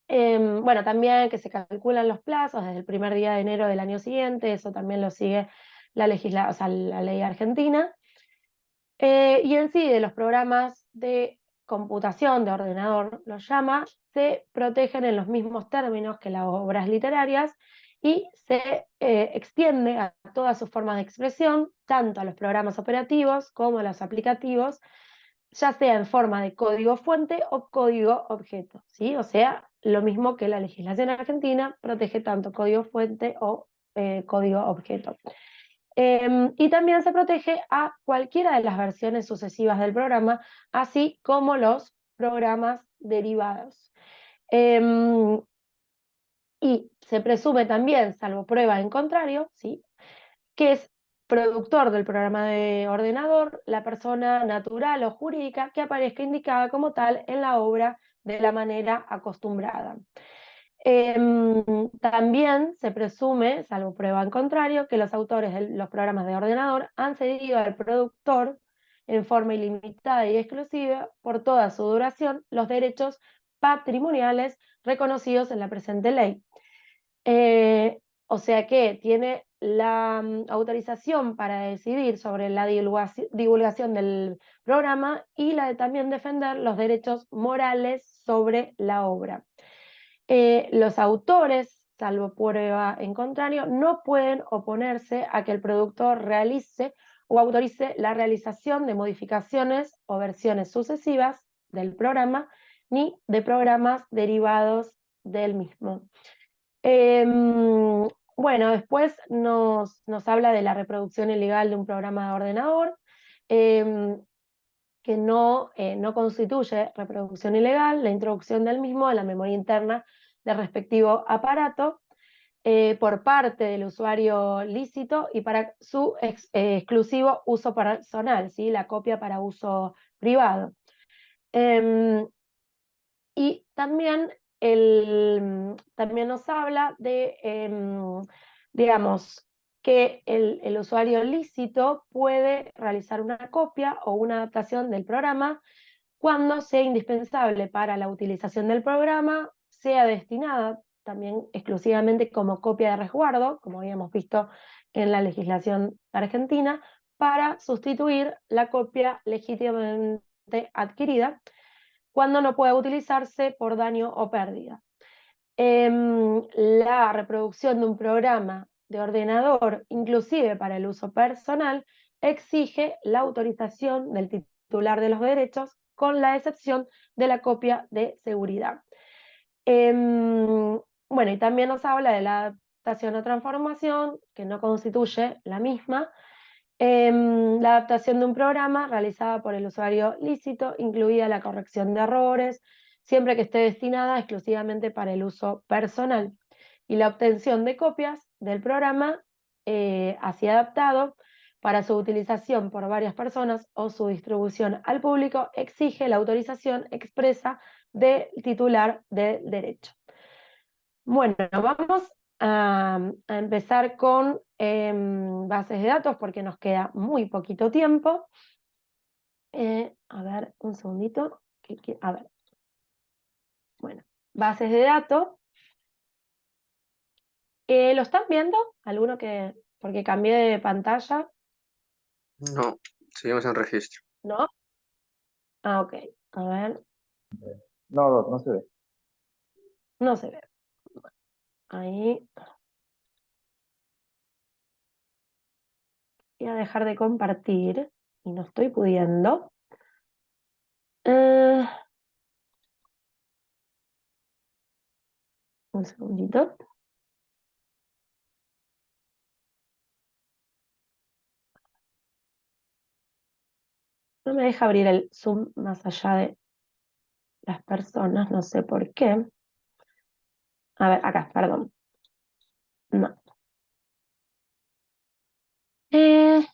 bueno, también que se calculan los plazos desde el primer día de enero del año siguiente, eso también lo sigue o sea, la ley argentina. Y en sí, de los programas de computación, de ordenador, los llama, se protegen en los mismos términos que las obras literarias y se extiende a todas sus formas de expresión, tanto a los programas operativos como a los aplicativos, ya sea en forma de código fuente o código objeto, ¿sí? O sea, lo mismo que la legislación argentina protege tanto código fuente o código objeto. Y también se protege a cualquiera de las versiones sucesivas del programa, así como los programas derivados. Y se presume también, salvo prueba en contrario, ¿sí?, que es productor del programa de ordenador la persona natural o jurídica que aparezca indicada como tal en la obra de la manera acostumbrada. También se presume, salvo prueba en contrario, que los autores de los programas de ordenador han cedido al productor en forma ilimitada y exclusiva por toda su duración los derechos patrimoniales reconocidos en la presente ley. O sea que tiene la autorización para decidir sobre la divulgación del programa y la de también defender los derechos morales sobre la obra. Los autores, salvo prueba en contrario, no pueden oponerse a que el productor realice o autorice la realización de modificaciones o versiones sucesivas del programa, ni de programas derivados del mismo. Bueno, después nos habla de la reproducción ilegal de un programa de ordenador, que no constituye reproducción ilegal la introducción del mismo en la memoria interna del respectivo aparato por parte del usuario lícito y para su exclusivo uso personal, ¿sí?, la copia para uso privado. Y también, también nos habla de, digamos, que el usuario lícito puede realizar una copia o una adaptación del programa cuando sea indispensable para la utilización del programa, sea destinada también exclusivamente como copia de resguardo, como habíamos visto en la legislación argentina, para sustituir la copia legítimamente adquirida cuando no pueda utilizarse por daño o pérdida. La reproducción de un programa de ordenador, inclusive para el uso personal, exige la autorización del titular de los derechos, con la excepción de la copia de seguridad. Bueno, y también nos habla de la adaptación o transformación, que no constituye la misma, la adaptación de un programa realizada por el usuario lícito, incluida la corrección de errores, siempre que esté destinada exclusivamente para el uso personal, y la obtención de copias del programa así adaptado para su utilización por varias personas o su distribución al público exige la autorización expresa del titular del derecho. Bueno, vamos a empezar con bases de datos porque nos queda muy poquito tiempo. A ver, un segundito. A ver. Bueno, bases de datos. ¿Lo están viendo? ¿Alguno que...? Porque cambié de pantalla,
No, seguimos en registro.
¿no? Ah, ok. A ver,
No, no se ve.
no se ve. Ahí. Voy a dejar de compartir y no estoy pudiendo. Un segundito. No me deja abrir el Zoom más allá de las personas, no sé por qué. A ver, acá, perdón. No. Eh,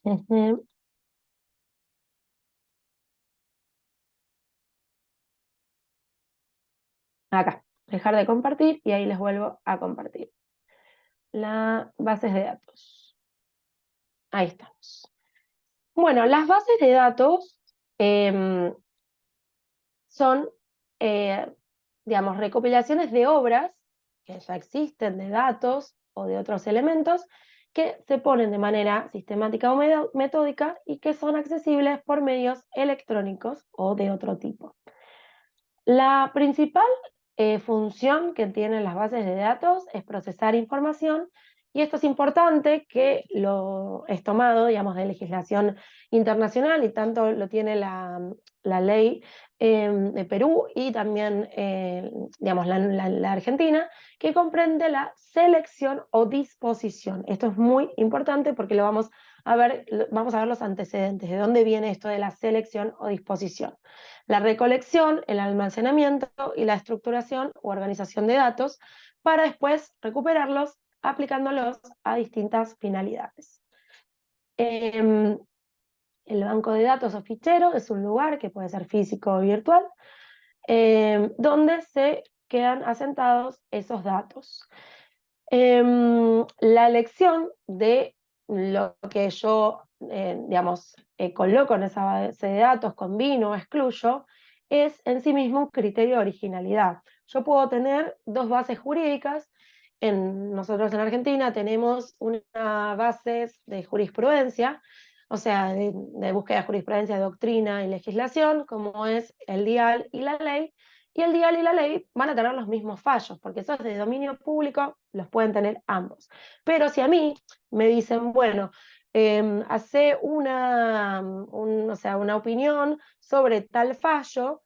Acá, dejar de compartir y ahí les vuelvo a compartir. Las bases de datos. Ahí estamos. Bueno, las bases de datos son, digamos, recopilaciones de obras que ya existen, de datos o de otros elementos, que se ponen de manera sistemática o metódica y que son accesibles por medios electrónicos o de otro tipo. La principal función que tienen las bases de datos es procesar información, y esto es importante que lo es tomado, digamos, de legislación internacional, y tanto lo tiene la ley de Perú y también, digamos, la Argentina, que comprende la selección o disposición. Esto es muy importante porque vamos a ver los antecedentes, de dónde viene esto de la selección o disposición. La recolección, el almacenamiento y la estructuración u organización de datos para después recuperarlos aplicándolos a distintas finalidades. El banco de datos o fichero es un lugar que puede ser físico o virtual, donde se quedan asentados esos datos. La elección de lo que yo, digamos, coloco en esa base de datos, combino o excluyo, es en sí mismo un criterio de originalidad. Yo puedo tener dos bases jurídicas. Nosotros en Argentina tenemos una base de jurisprudencia, o sea, de búsqueda de jurisprudencia, doctrina y legislación, como es el DIAL y la ley. Y el DIAL y la ley van a tener los mismos fallos, porque eso es de dominio público, los pueden tener ambos. Pero si a mí me dicen, bueno, hace o sea, una opinión sobre tal fallo,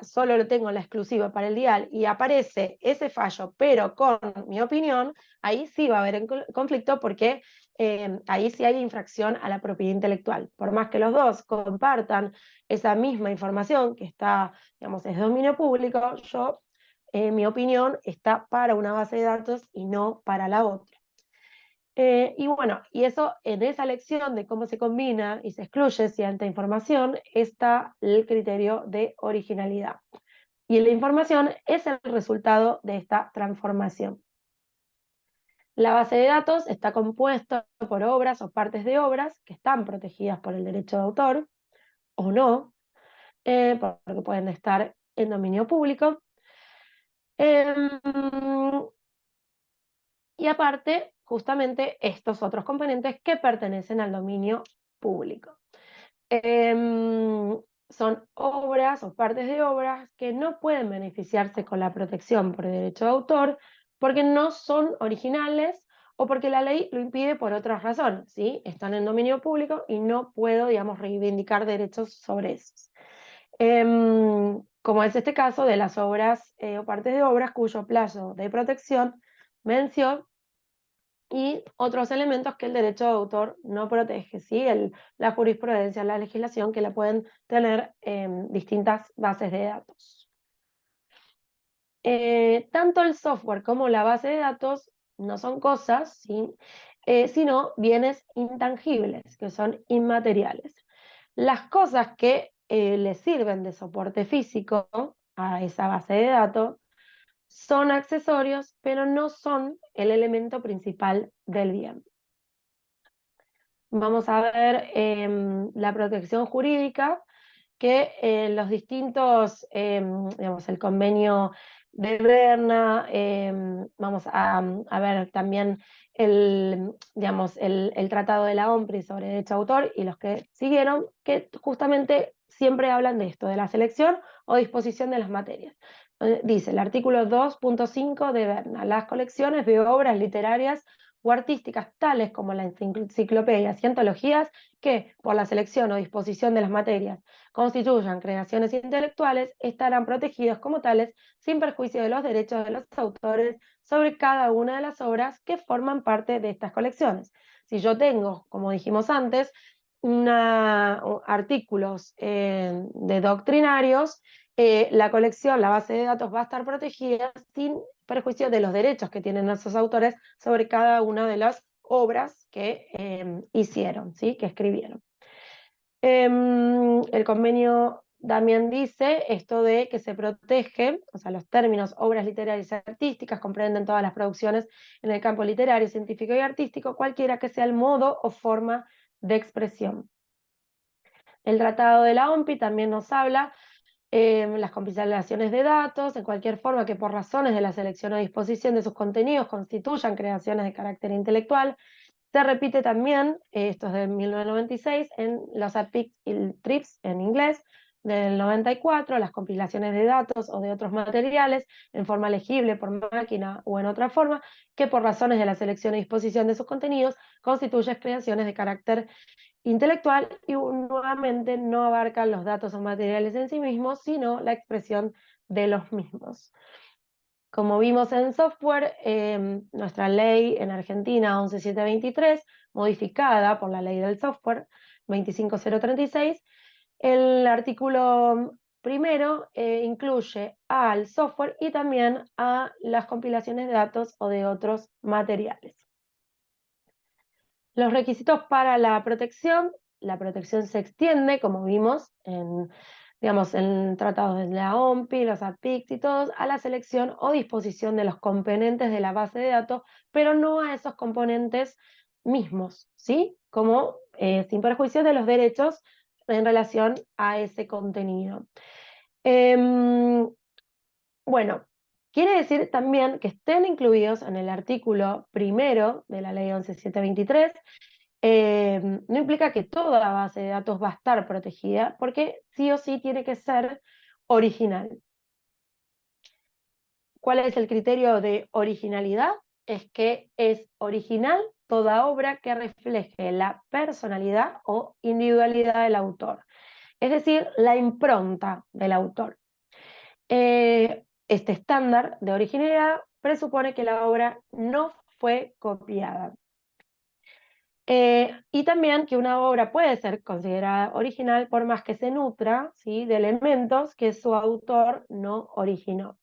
solo lo tengo la exclusiva para el DIAL y aparece ese fallo, pero con mi opinión, ahí sí va a haber conflicto, porque ahí sí hay infracción a la propiedad intelectual. Por más que los dos compartan esa misma información que está, digamos, es dominio público, mi opinión está para una base de datos y no para la otra. Y bueno, y eso, en esa lección de cómo se combina y se excluye cierta información, está el criterio de originalidad. Y la información es el resultado de esta transformación. La base de datos está compuesta por obras o partes de obras que están protegidas por el derecho de autor o no, porque pueden estar en dominio público. Y aparte, justamente estos otros componentes que pertenecen al dominio público. Son obras o partes de obras que no pueden beneficiarse con la protección por derecho de autor porque no son originales o porque la ley lo impide por otras razones, ¿sí? Están en dominio público y no puedo, digamos, reivindicar derechos sobre esos. Como es este caso de las obras o partes de obras cuyo plazo de protección venció, y otros elementos que el derecho de autor no protege, ¿sí? La jurisprudencia, la legislación, que la pueden tener en distintas bases de datos. Tanto el software como la base de datos no son cosas, ¿sí? Sino bienes intangibles, que son inmateriales. Las cosas que le sirven de soporte físico a esa base de datos son accesorios, pero no son el elemento principal del bien. Vamos a ver la protección jurídica, que los distintos, digamos, el convenio de Berna, vamos a ver también digamos, el Tratado de la OMPRI sobre derecho de autor y los que siguieron, que justamente siempre hablan de esto, de la selección o disposición de las materias. Dice el artículo 2.5 de Berna: las colecciones de obras literarias o artísticas, tales como las enciclopedias y antologías, que, por la selección o disposición de las materias, constituyan creaciones intelectuales, estarán protegidos como tales, sin perjuicio de los derechos de los autores sobre cada una de las obras que forman parte de estas colecciones. Si yo tengo, como dijimos antes, artículos de doctrinarios, la colección, la base de datos va a estar protegida sin perjuicio de los derechos que tienen esos autores sobre cada una de las obras que hicieron, ¿sí? Que escribieron. El convenio también dice esto de que se protege, o sea, los términos obras literarias y artísticas comprenden todas las producciones en el campo literario, científico y artístico, cualquiera que sea el modo o forma de expresión. El Tratado de la OMPI también nos habla las compilaciones de datos, en cualquier forma que por razones de la selección o disposición de sus contenidos constituyan creaciones de carácter intelectual. Se repite también, esto es de 1996, en los APIC y TRIPS en inglés, del 94, las compilaciones de datos o de otros materiales en forma legible por máquina o en otra forma, que por razones de la selección y disposición de sus contenidos constituyen creaciones de carácter intelectual y nuevamente no abarcan los datos o materiales en sí mismos, sino la expresión de los mismos. Como vimos en software, nuestra ley en Argentina 11723, modificada por la ley del software 25036, el artículo primero incluye al software y también a las compilaciones de datos o de otros materiales. Los requisitos para la protección se extiende, como vimos en tratados de la OMPI, los APICT y todos, a la selección o disposición de los componentes de la base de datos, pero no a esos componentes mismos, ¿sí? Como sin perjuicio de los derechos en relación a ese contenido. Bueno, quiere decir también que estén incluidos en el artículo primero de la ley 11723, no implica que toda la base de datos va a estar protegida, porque sí o sí tiene que ser original. ¿Cuál es el criterio de originalidad? Es que es original toda obra que refleje la personalidad o individualidad del autor, es decir, la impronta del autor. Este estándar de originalidad presupone que la obra no fue copiada. Y también que una obra puede ser considerada original por más que se nutra, ¿sí?, de elementos que su autor no originó.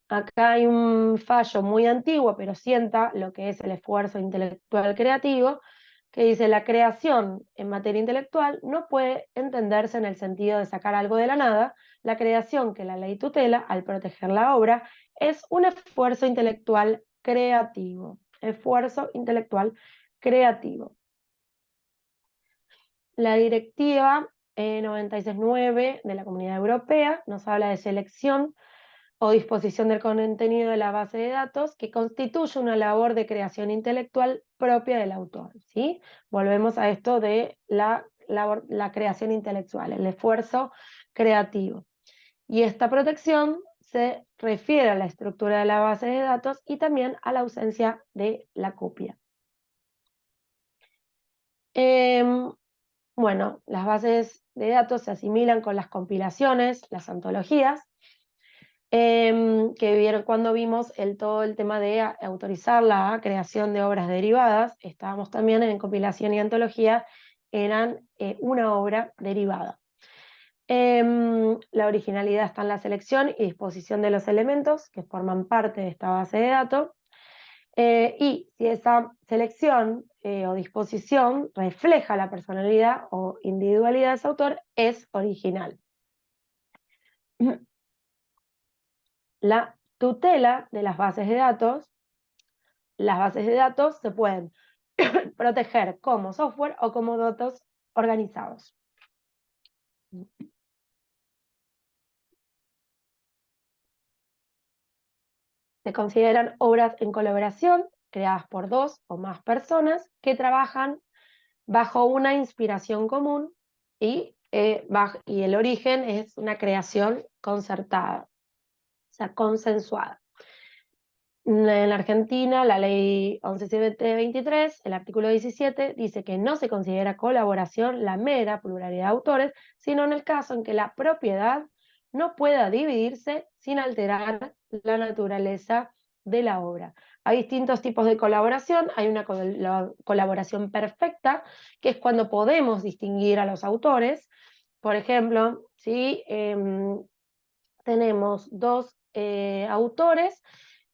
Acá hay un fallo muy antiguo, pero sienta lo que es el esfuerzo intelectual creativo, que dice: la creación en materia intelectual no puede entenderse en el sentido de sacar algo de la nada. La creación que la ley tutela al proteger la obra es un esfuerzo intelectual creativo. Esfuerzo intelectual creativo. La directiva 969 de la Comunidad Europea nos habla de selección o disposición del contenido de la base de datos, que constituye una labor de creación intelectual propia del autor, ¿sí? Volvemos a esto de la creación intelectual, el esfuerzo creativo. Y esta protección se refiere a la estructura de la base de datos y también a la ausencia de la copia. Bueno, las bases de datos se asimilan con las compilaciones, las antologías, que vieron cuando vimos todo el tema de autorizar la creación de obras derivadas. Estábamos también en compilación y antología, eran una obra derivada. La originalidad está en la selección y disposición de los elementos que forman parte de esta base de datos. Y si esa selección o disposición refleja la personalidad o individualidad de ese autor, es original. La tutela de las bases de datos se pueden proteger como software o como datos organizados. Se consideran obras en colaboración, creadas por dos o más personas que trabajan bajo una inspiración común y el origen es una creación concertada, o sea, consensuada. En la Argentina, la ley 11723, el artículo 17, dice que no se considera colaboración la mera pluralidad de autores, sino en el caso en que la propiedad no pueda dividirse sin alterar la naturaleza de la obra. Hay distintos tipos de colaboración. Hay una colaboración perfecta, que es cuando podemos distinguir a los autores. Por ejemplo, si tenemos dos autores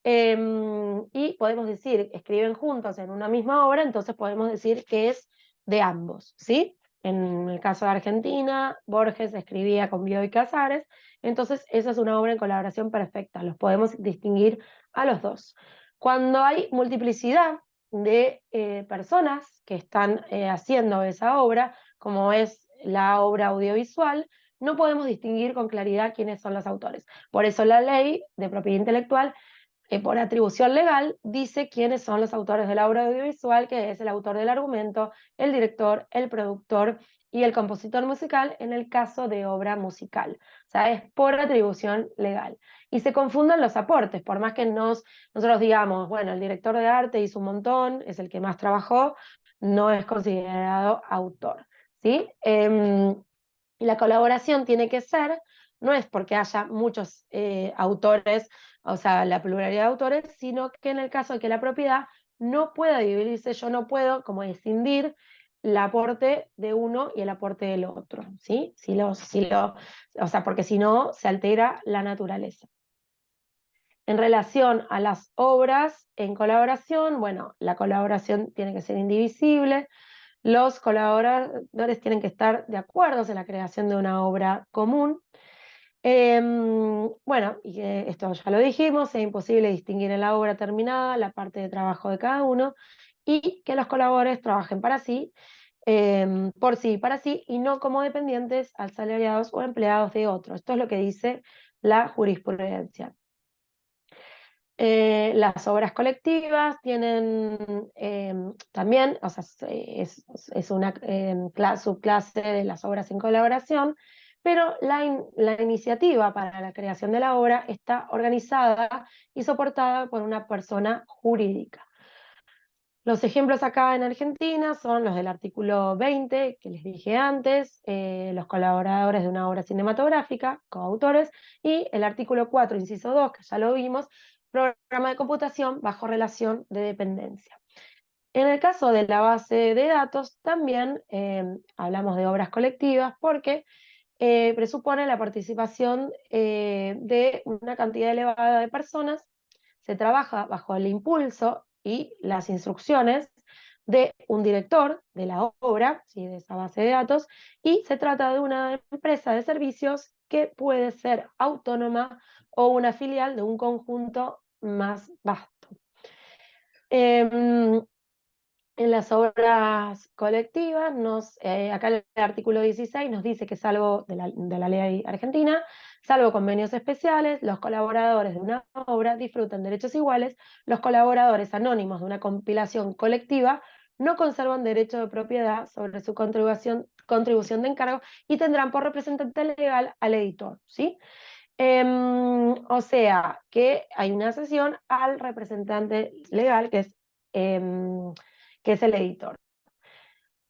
y podemos decir, escriben juntos en una misma obra, entonces podemos decir que es de ambos, ¿sí? En el caso de Argentina, Borges escribía con Bioy Casares, entonces esa es una obra en colaboración perfecta, los podemos distinguir a los dos. Cuando hay multiplicidad de personas que están haciendo esa obra, como es la obra audiovisual, no podemos distinguir con claridad quiénes son los autores. Por eso la ley de propiedad intelectual, por atribución legal, dice quiénes son los autores de la obra audiovisual, que es el autor del argumento, el director, el productor y el compositor musical en el caso de obra musical. O sea, es por atribución legal. Y se confunden los aportes, por más que nosotros digamos, bueno, el director de arte hizo un montón, es el que más trabajó, no es considerado autor, ¿sí? Y la colaboración tiene que ser, no es porque haya muchos autores, o sea, la pluralidad de autores, sino que en el caso de que la propiedad no pueda dividirse, yo no puedo como escindir el aporte de uno y el aporte del otro, ¿sí? O sea, porque si no se altera la naturaleza. En relación a las obras en colaboración, bueno, la colaboración tiene que ser indivisible, los colaboradores tienen que estar de acuerdo en la creación de una obra común. Bueno, y esto ya lo dijimos, es imposible distinguir en la obra terminada la parte de trabajo de cada uno y que los colaboradores trabajen para sí, por sí y para sí, y no como dependientes, asalariados o empleados de otros. Esto es lo que dice la jurisprudencia. Las obras colectivas tienen también, o sea, es una subclase de las obras en colaboración, pero la iniciativa para la creación de la obra está organizada y soportada por una persona jurídica. Los ejemplos acá en Argentina son los del artículo 20, que les dije antes, los colaboradores de una obra cinematográfica, coautores, y el artículo 4, inciso 2, que ya lo vimos, programa de computación bajo relación de dependencia. En el caso de la base de datos, también hablamos de obras colectivas porque presupone la participación de una cantidad elevada de personas, se trabaja bajo el impulso y las instrucciones de un director de la obra, ¿sí? De esa base de datos, y se trata de una empresa de servicios que puede ser autónoma o una filial de un conjunto más vasto. En las obras colectivas, acá el artículo 16 nos dice que salvo de la ley argentina, salvo convenios especiales, los colaboradores de una obra disfrutan derechos iguales, los colaboradores anónimos de una compilación colectiva no conservan derecho de propiedad sobre su contribución de encargo y tendrán por representante legal al editor, ¿sí? O sea, que hay una cesión al representante legal, que es el editor.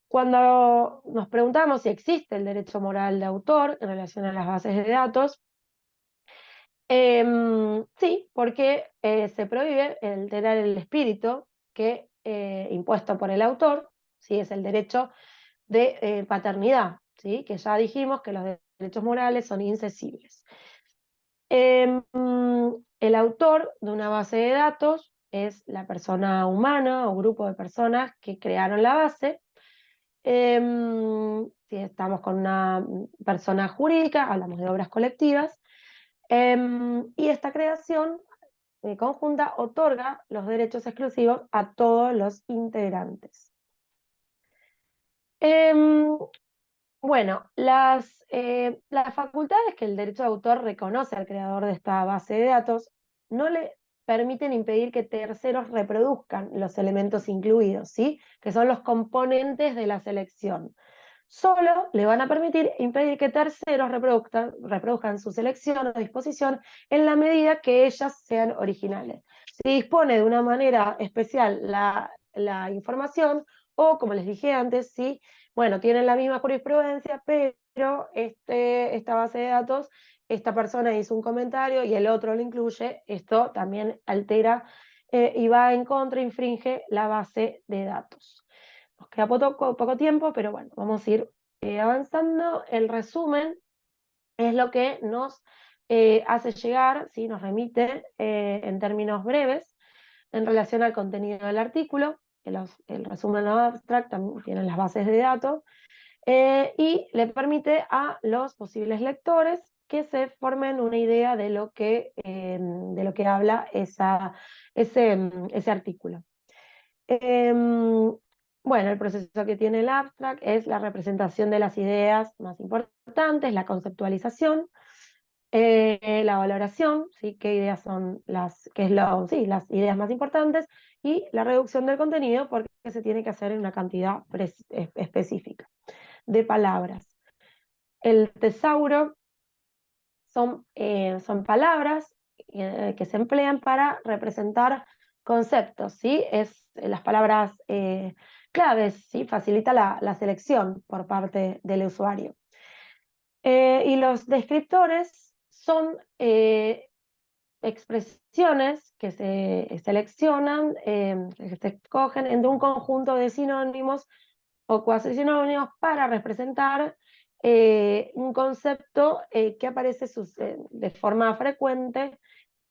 Cuando nos preguntamos si existe el derecho moral de autor en relación a las bases de datos, sí, porque se prohíbe alterar el espíritu que impuesto por el autor, ¿sí? Es el derecho de paternidad, ¿sí? Que ya dijimos que los derechos morales son incesibles. El autor de una base de datos es la persona humana o grupo de personas que crearon la base. Si estamos con una persona jurídica, hablamos de obras colectivas. Y esta creación conjunta otorga los derechos exclusivos a todos los integrantes. Bueno, las facultades que el derecho de autor reconoce al creador de esta base de datos no le permiten impedir que terceros reproduzcan los elementos incluidos, ¿sí? Que son los componentes de la selección. Solo le van a permitir impedir que terceros reproduzcan su selección o disposición en la medida que ellas sean originales. Si dispone de una manera especial la información, o como les dije antes, si bueno, tienen la misma jurisprudencia, pero esta base de datos, esta persona hizo un comentario y el otro lo incluye, esto también altera y va en contra, infringe la base de datos. Nos queda poco tiempo, pero bueno, vamos a ir avanzando. El resumen es lo que nos hace llegar, ¿sí? Nos remite en términos breves en relación al contenido del artículo. El resumen abstract también tiene las bases de datos. y le permite a los posibles lectores que se formen una idea de lo que habla ese artículo. Bueno, el proceso que tiene el abstract es la representación de las ideas más importantes, la conceptualización, la valoración, ¿sí? ¿Qué ideas son las ideas más importantes? Y la reducción del contenido, porque se tiene que hacer en una cantidad específica de palabras. El tesauro son palabras que se emplean para representar conceptos, ¿sí? Las palabras claves, ¿sí? Facilita la selección por parte del usuario. Y los descriptores son expresiones que se seleccionan, que se escogen entre un conjunto de sinónimos o cuasi sinónimos para representar un concepto que aparece de forma frecuente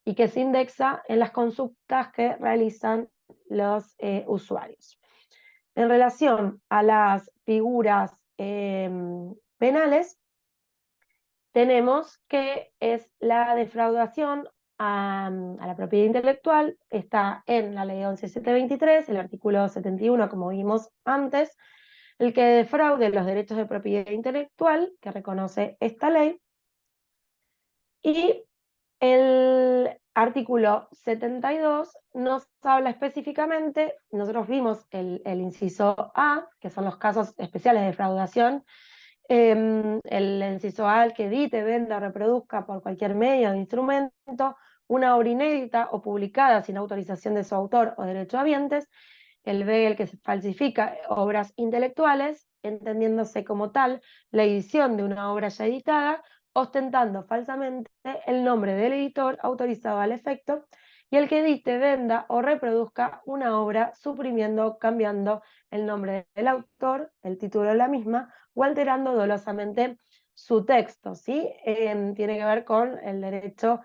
y que se indexa en las consultas que realizan los usuarios. En relación a las figuras penales, tenemos que es la defraudación a la propiedad intelectual, está en la ley 11.723, el artículo 71, como vimos antes, el que defraude los derechos de propiedad intelectual, que reconoce esta ley, y el artículo 72 nos habla específicamente, nosotros vimos el inciso A, que son los casos especiales de defraudación, el inciso A, el que edite, venda o reproduzca por cualquier medio o instrumento una obra inédita o publicada sin autorización de su autor o derechohabientes. El B, el que se falsifica obras intelectuales, entendiéndose como tal la edición de una obra ya editada, ostentando falsamente el nombre del editor autorizado al efecto, y el que edite, venda o reproduzca una obra suprimiendo o cambiando el nombre del autor, el título de la misma, o alterando dolosamente su texto, ¿sí? Tiene que ver con el derecho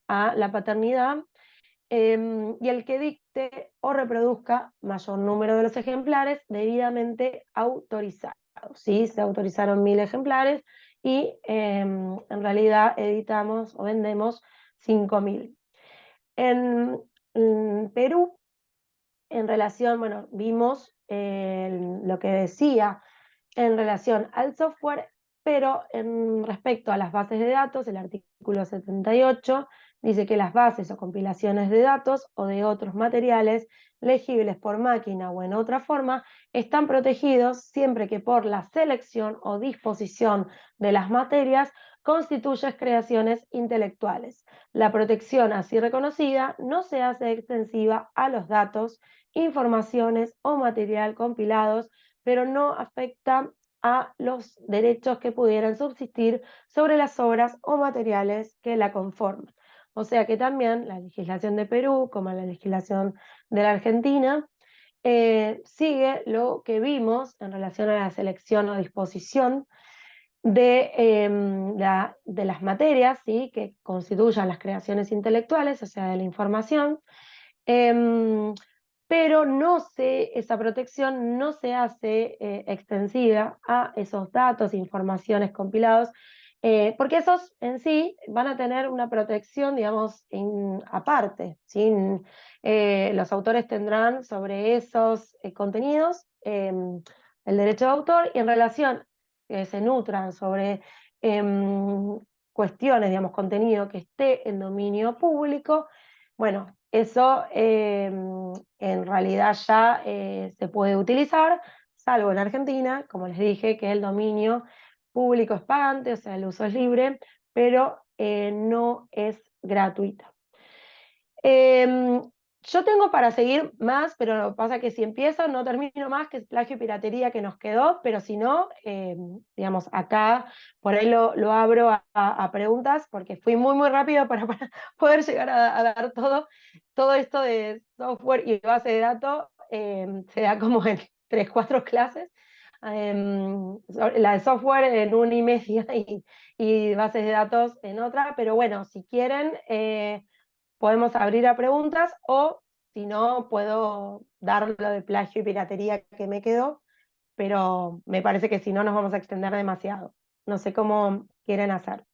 a la paternidad, y el que dicte o reproduzca mayor número de los ejemplares debidamente autorizados, ¿sí? Se autorizaron 1000 ejemplares y en realidad editamos o vendemos 5000. En Perú, en relación, bueno, vimos lo que decía en relación al software, pero en respecto a las bases de datos, el artículo 78 dice que las bases o compilaciones de datos o de otros materiales legibles por máquina o en otra forma están protegidos siempre que por la selección o disposición de las materias constituyas creaciones intelectuales. La protección así reconocida no se hace extensiva a los datos, informaciones o material compilados, pero no afecta a los derechos que pudieran subsistir sobre las obras o materiales que la conforman. O sea que también la legislación de Perú, como la legislación de la Argentina, sigue lo que vimos en relación a la selección o disposición de las materias, ¿sí? Que constituyan las creaciones intelectuales, o sea, de la información, pero esa protección no se hace extensiva a esos datos, informaciones compilados, porque esos en sí van a tener una protección, digamos, aparte, ¿sí? Los autores tendrán sobre esos contenidos el derecho de autor, y en relación que se nutran sobre cuestiones, digamos, contenido que esté en dominio público, bueno, eso en realidad ya se puede utilizar, salvo en Argentina, como les dije, que el dominio público es pagante, o sea, el uso es libre, pero no es gratuito. Yo tengo para seguir más, pero lo que pasa es que si empiezo no termino más, que es plagio y piratería que nos quedó, pero si no, digamos, acá por ahí lo abro a preguntas, porque fui muy rápido para poder llegar a dar todo esto de software y base de datos, se da como en 3-4 clases. La de software en 1 y media y bases de datos en otra, pero bueno, si quieren podemos abrir a preguntas, o si no, puedo dar lo de plagio y piratería que me quedó, pero me parece que si no nos vamos a extender demasiado. No sé cómo quieren hacer.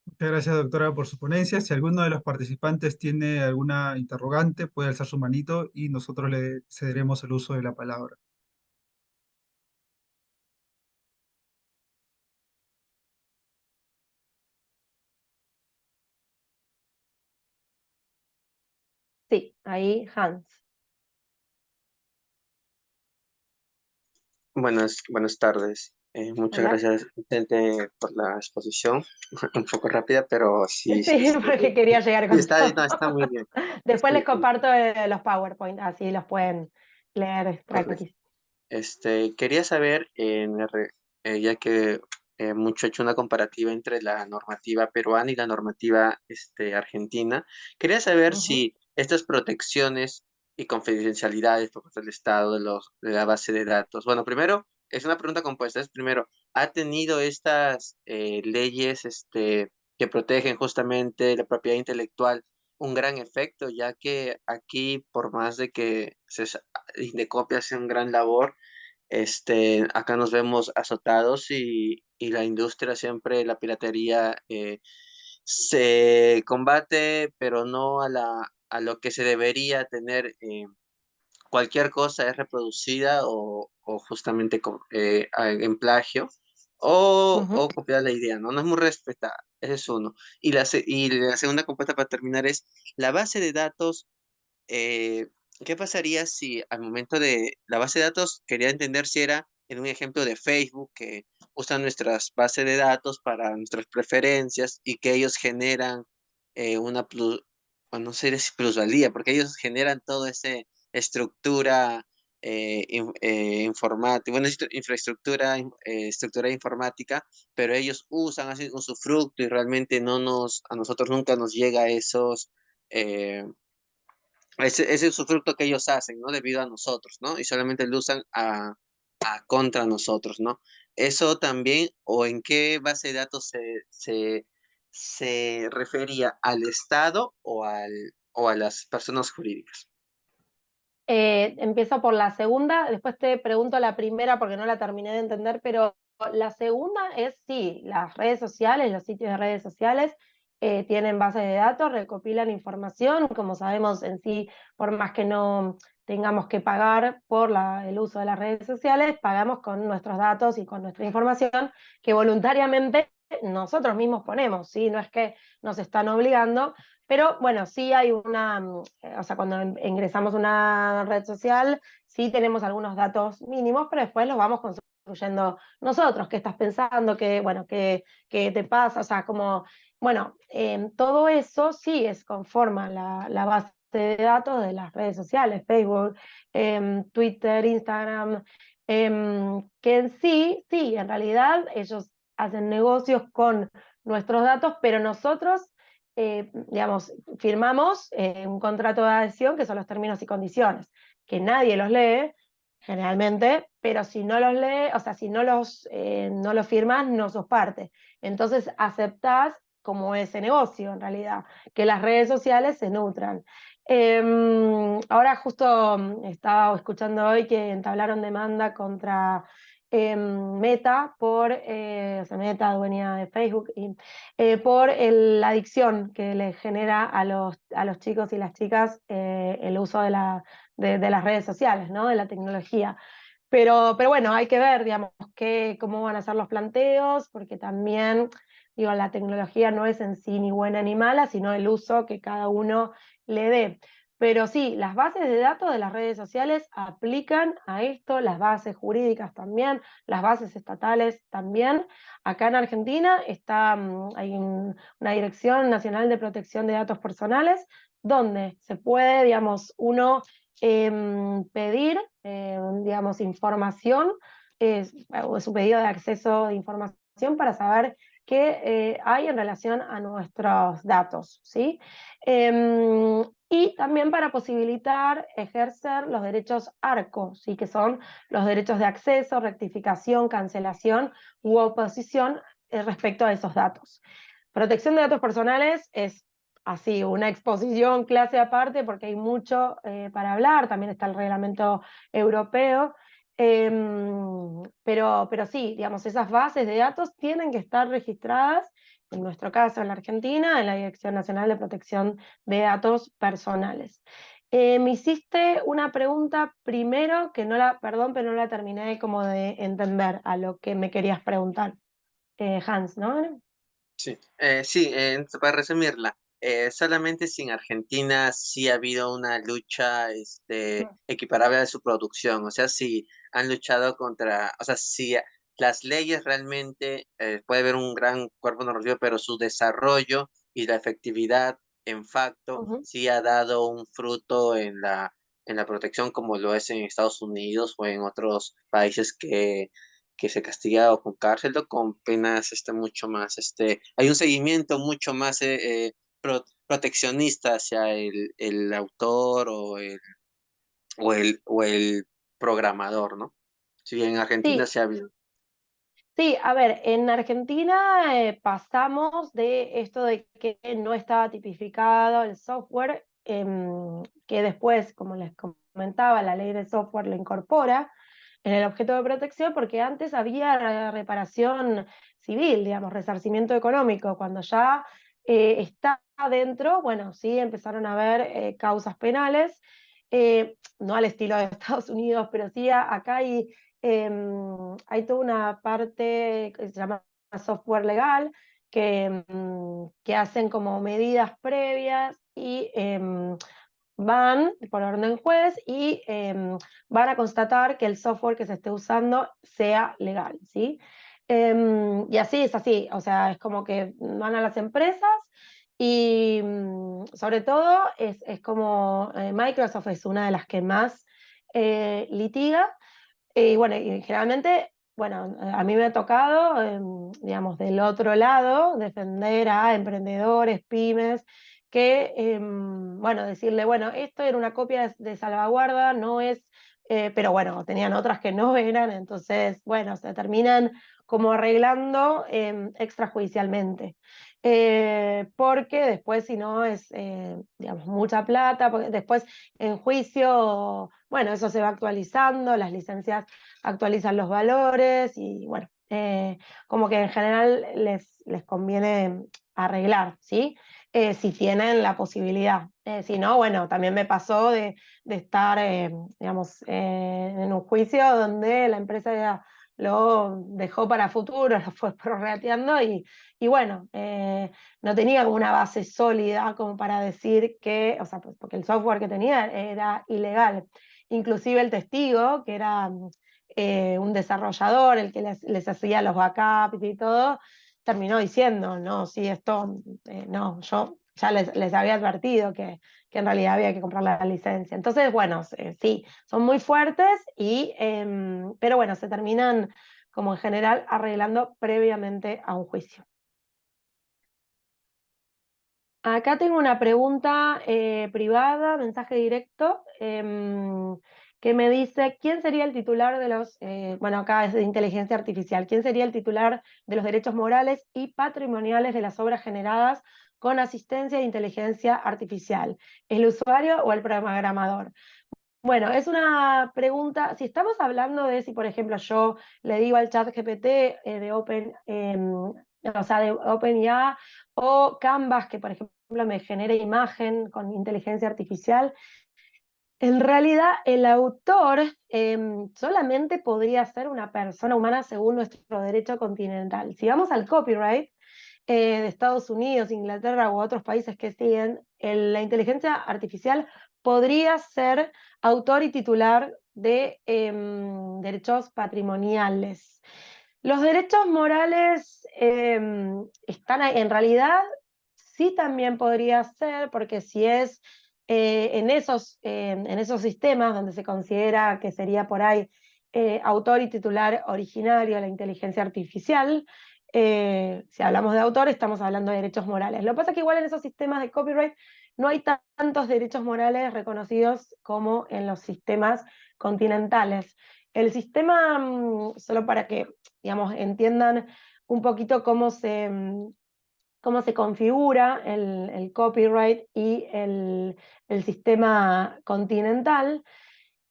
Muchas gracias, doctora, por su ponencia. Si alguno de los participantes tiene alguna interrogante, puede alzar su manito y nosotros le cederemos el uso de la palabra.
Sí, ahí Hans.
Buenas tardes. Muchas
Hola.
gracias, Vicente, por la exposición. Un poco rápida, pero sí,
Sí, porque quería llegar
sí,
con todo.
no, está muy bien.
Después les
Sí,
comparto los PowerPoint, así los pueden leer
correcto.
tranquilos.
Quería saber, ya que mucho he hecho una comparativa entre la normativa peruana y la normativa argentina, quería saber
Ujú.
si estas protecciones y confidencialidades por parte del Estado de la base de datos, bueno, primero, es una pregunta compuesta, es primero, ¿ha tenido estas leyes que protegen justamente la propiedad intelectual un gran efecto, ya que aquí, por más de que Indecopy hace un gran labor, acá nos vemos azotados y la industria siempre, la piratería, se combate, pero no a lo que se debería tener. Cualquier cosa es reproducida o justamente en plagio
Ujú.
o copiar la idea, ¿no? No es muy respetada, ese es uno. Y la segunda compuesta para terminar es la base de datos. eh, ¿Qué pasaría si al momento de la base de datos quería entender si era en un ejemplo de Facebook que usan nuestras bases de datos para nuestras preferencias y que ellos generan una bueno, no sé si plusvalía, porque ellos generan toda esa estructura informática, bueno, infraestructura estructura informática, pero ellos usan así usufructo y realmente a nosotros nunca nos llega esos eh, ese usufructo que ellos hacen, ¿no? Debido a nosotros, ¿no? Y solamente lo usan a contra nosotros, ¿no? Eso también, o en qué base de datos se refería al Estado o a las personas jurídicas.
Empiezo por la segunda, después te pregunto la primera porque no la terminé de entender, pero la segunda es sí, las redes sociales, los sitios de redes sociales tienen bases de datos, recopilan información, como sabemos en sí, por más que no tengamos que pagar por el uso de las redes sociales, pagamos con nuestros datos y con nuestra información que voluntariamente nosotros mismos ponemos, ¿sí? No es que nos están obligando, pero bueno, sí hay o sea, cuando ingresamos a una red social, sí tenemos algunos datos mínimos, pero después los vamos construyendo nosotros. ¿Qué estás pensando? Bueno, qué te pasa? O sea, como, bueno, todo eso sí conforma la base de datos de las redes sociales, Facebook, Twitter, Instagram, que en sí, en realidad ellos hacen negocios con nuestros datos, pero nosotros digamos, firmamos un contrato de adhesión que son los términos y condiciones, que nadie los lee generalmente, pero si no los lee, o sea, si no los firmas, no sos parte. Entonces aceptás como ese negocio en realidad, que las redes sociales se nutran. Ahora justo estaba escuchando hoy que entablaron demanda contra Meta o sea, Meta, dueña de Facebook, por la adicción que le genera a los chicos y las chicas el uso de las redes sociales, ¿no? De la tecnología. Pero bueno, hay que ver, digamos, cómo van a ser los planteos, porque también, digo, la tecnología no es en sí ni buena ni mala, sino el uso que cada uno le dé. Pero sí, las bases de datos de las redes sociales aplican a esto, las bases jurídicas también, las bases estatales también. Acá en Argentina hay una Dirección Nacional de Protección de Datos Personales, donde se puede, digamos, uno pedir, digamos, información, o es un pedido de acceso de información para saber qué hay en relación a nuestros datos, ¿sí? Y también para posibilitar ejercer los derechos ARCO, ¿sí? Que son los derechos de acceso, rectificación, cancelación u oposición respecto a esos datos. Protección de datos personales es así, una exposición clase aparte porque hay mucho para hablar, también está el reglamento europeo, Pero sí, digamos, esas bases de datos tienen que estar registradas, en nuestro caso en la Argentina, en la Dirección Nacional de Protección de Datos Personales. Me hiciste una pregunta primero que perdón, pero no la terminé como de entender a lo que me querías preguntar. Hans, ¿no?
Sí, para resumirla, solamente si en Argentina sí ha habido una lucha equiparable a su producción, o sea, si han luchado contra, o sea, si las leyes realmente, puede haber un gran cuerpo normativo, pero su desarrollo y la efectividad en facto
Ujú.
sí ha dado un fruto en la protección como lo es en Estados Unidos o en otros países que se castiga o con cárcel o con penas mucho más, hay un seguimiento mucho más proteccionista hacia el autor o el programador, ¿no? Si bien en Argentina
Sí,
se ha habido.
sí, a ver, en Argentina pasamos de esto de que no estaba tipificado el software, que después, como les comentaba, la ley de software lo incorpora en el objeto de protección, porque antes había reparación civil, digamos, resarcimiento económico. Cuando ya está adentro, bueno, sí empezaron a haber causas penales, no al estilo de Estados Unidos, pero sí acá hay toda una parte que se llama software legal, que hacen como medidas previas y van por orden juez y van a constatar que el software que se esté usando sea legal, ¿sí? Y así es así, o sea, es como que van a las empresas y sobre todo es como Microsoft es una de las que más litiga y bueno, y generalmente, bueno, a mí me ha tocado, digamos, del otro lado, defender a emprendedores, pymes, que, bueno, decirle, bueno, esto era una copia de salvaguarda, no es, pero bueno, tenían otras que no eran, entonces, bueno, se terminan como arreglando extrajudicialmente. Porque después, si no, es, digamos, mucha plata, porque después en juicio, bueno, eso se va actualizando, las licencias actualizan los valores y bueno, como que en general les conviene arreglar, ¿sí? Si tienen la posibilidad. Si no, bueno, también me pasó de estar, digamos, en un juicio donde la empresa ya lo dejó para futuro, lo fue prorrateando y bueno, no tenía como una base sólida como para decir que, o sea, pues, porque el software que tenía era ilegal. Inclusive el testigo, que era un desarrollador, el que les hacía los backups y todo, terminó diciendo, no, sí, esto, no, yo ya les había advertido que en realidad había que comprar la licencia. Entonces, bueno, sí, son muy fuertes, pero bueno, se terminan como en general arreglando previamente a un juicio. Acá tengo una pregunta privada, mensaje directo, que me dice, ¿quién sería el titular de los, bueno, acá es de inteligencia artificial, ¿quién sería el titular de los derechos morales y patrimoniales de las obras generadas con asistencia de inteligencia artificial? ¿El usuario o el programador? Bueno, es una pregunta, si estamos hablando de si, por ejemplo, yo le digo al chat GPT de o sea, de OpenAI o Canvas, que por ejemplo me genere imagen con inteligencia artificial, en realidad el autor solamente podría ser una persona humana según nuestro derecho continental. Si vamos al copyright de Estados Unidos, Inglaterra u otros países que siguen, la inteligencia artificial podría ser autor y titular de derechos patrimoniales. Los derechos morales están ahí. En realidad, sí también podría ser, porque si es en esos sistemas donde se considera que sería por ahí autor y titular originario de la inteligencia artificial, si hablamos de autor, estamos hablando de derechos morales. Lo que pasa es que igual en esos sistemas de copyright no hay tantos derechos morales reconocidos como en los sistemas continentales. El sistema, solo para que digamos, entiendan un poquito cómo se configura el copyright y el sistema continental,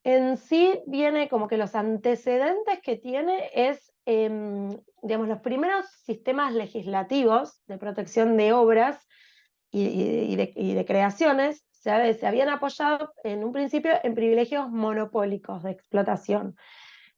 En sí viene como que los antecedentes que tiene es, digamos, los primeros sistemas legislativos de protección de obras y de creaciones se habían apoyado en un principio en privilegios monopólicos de explotación.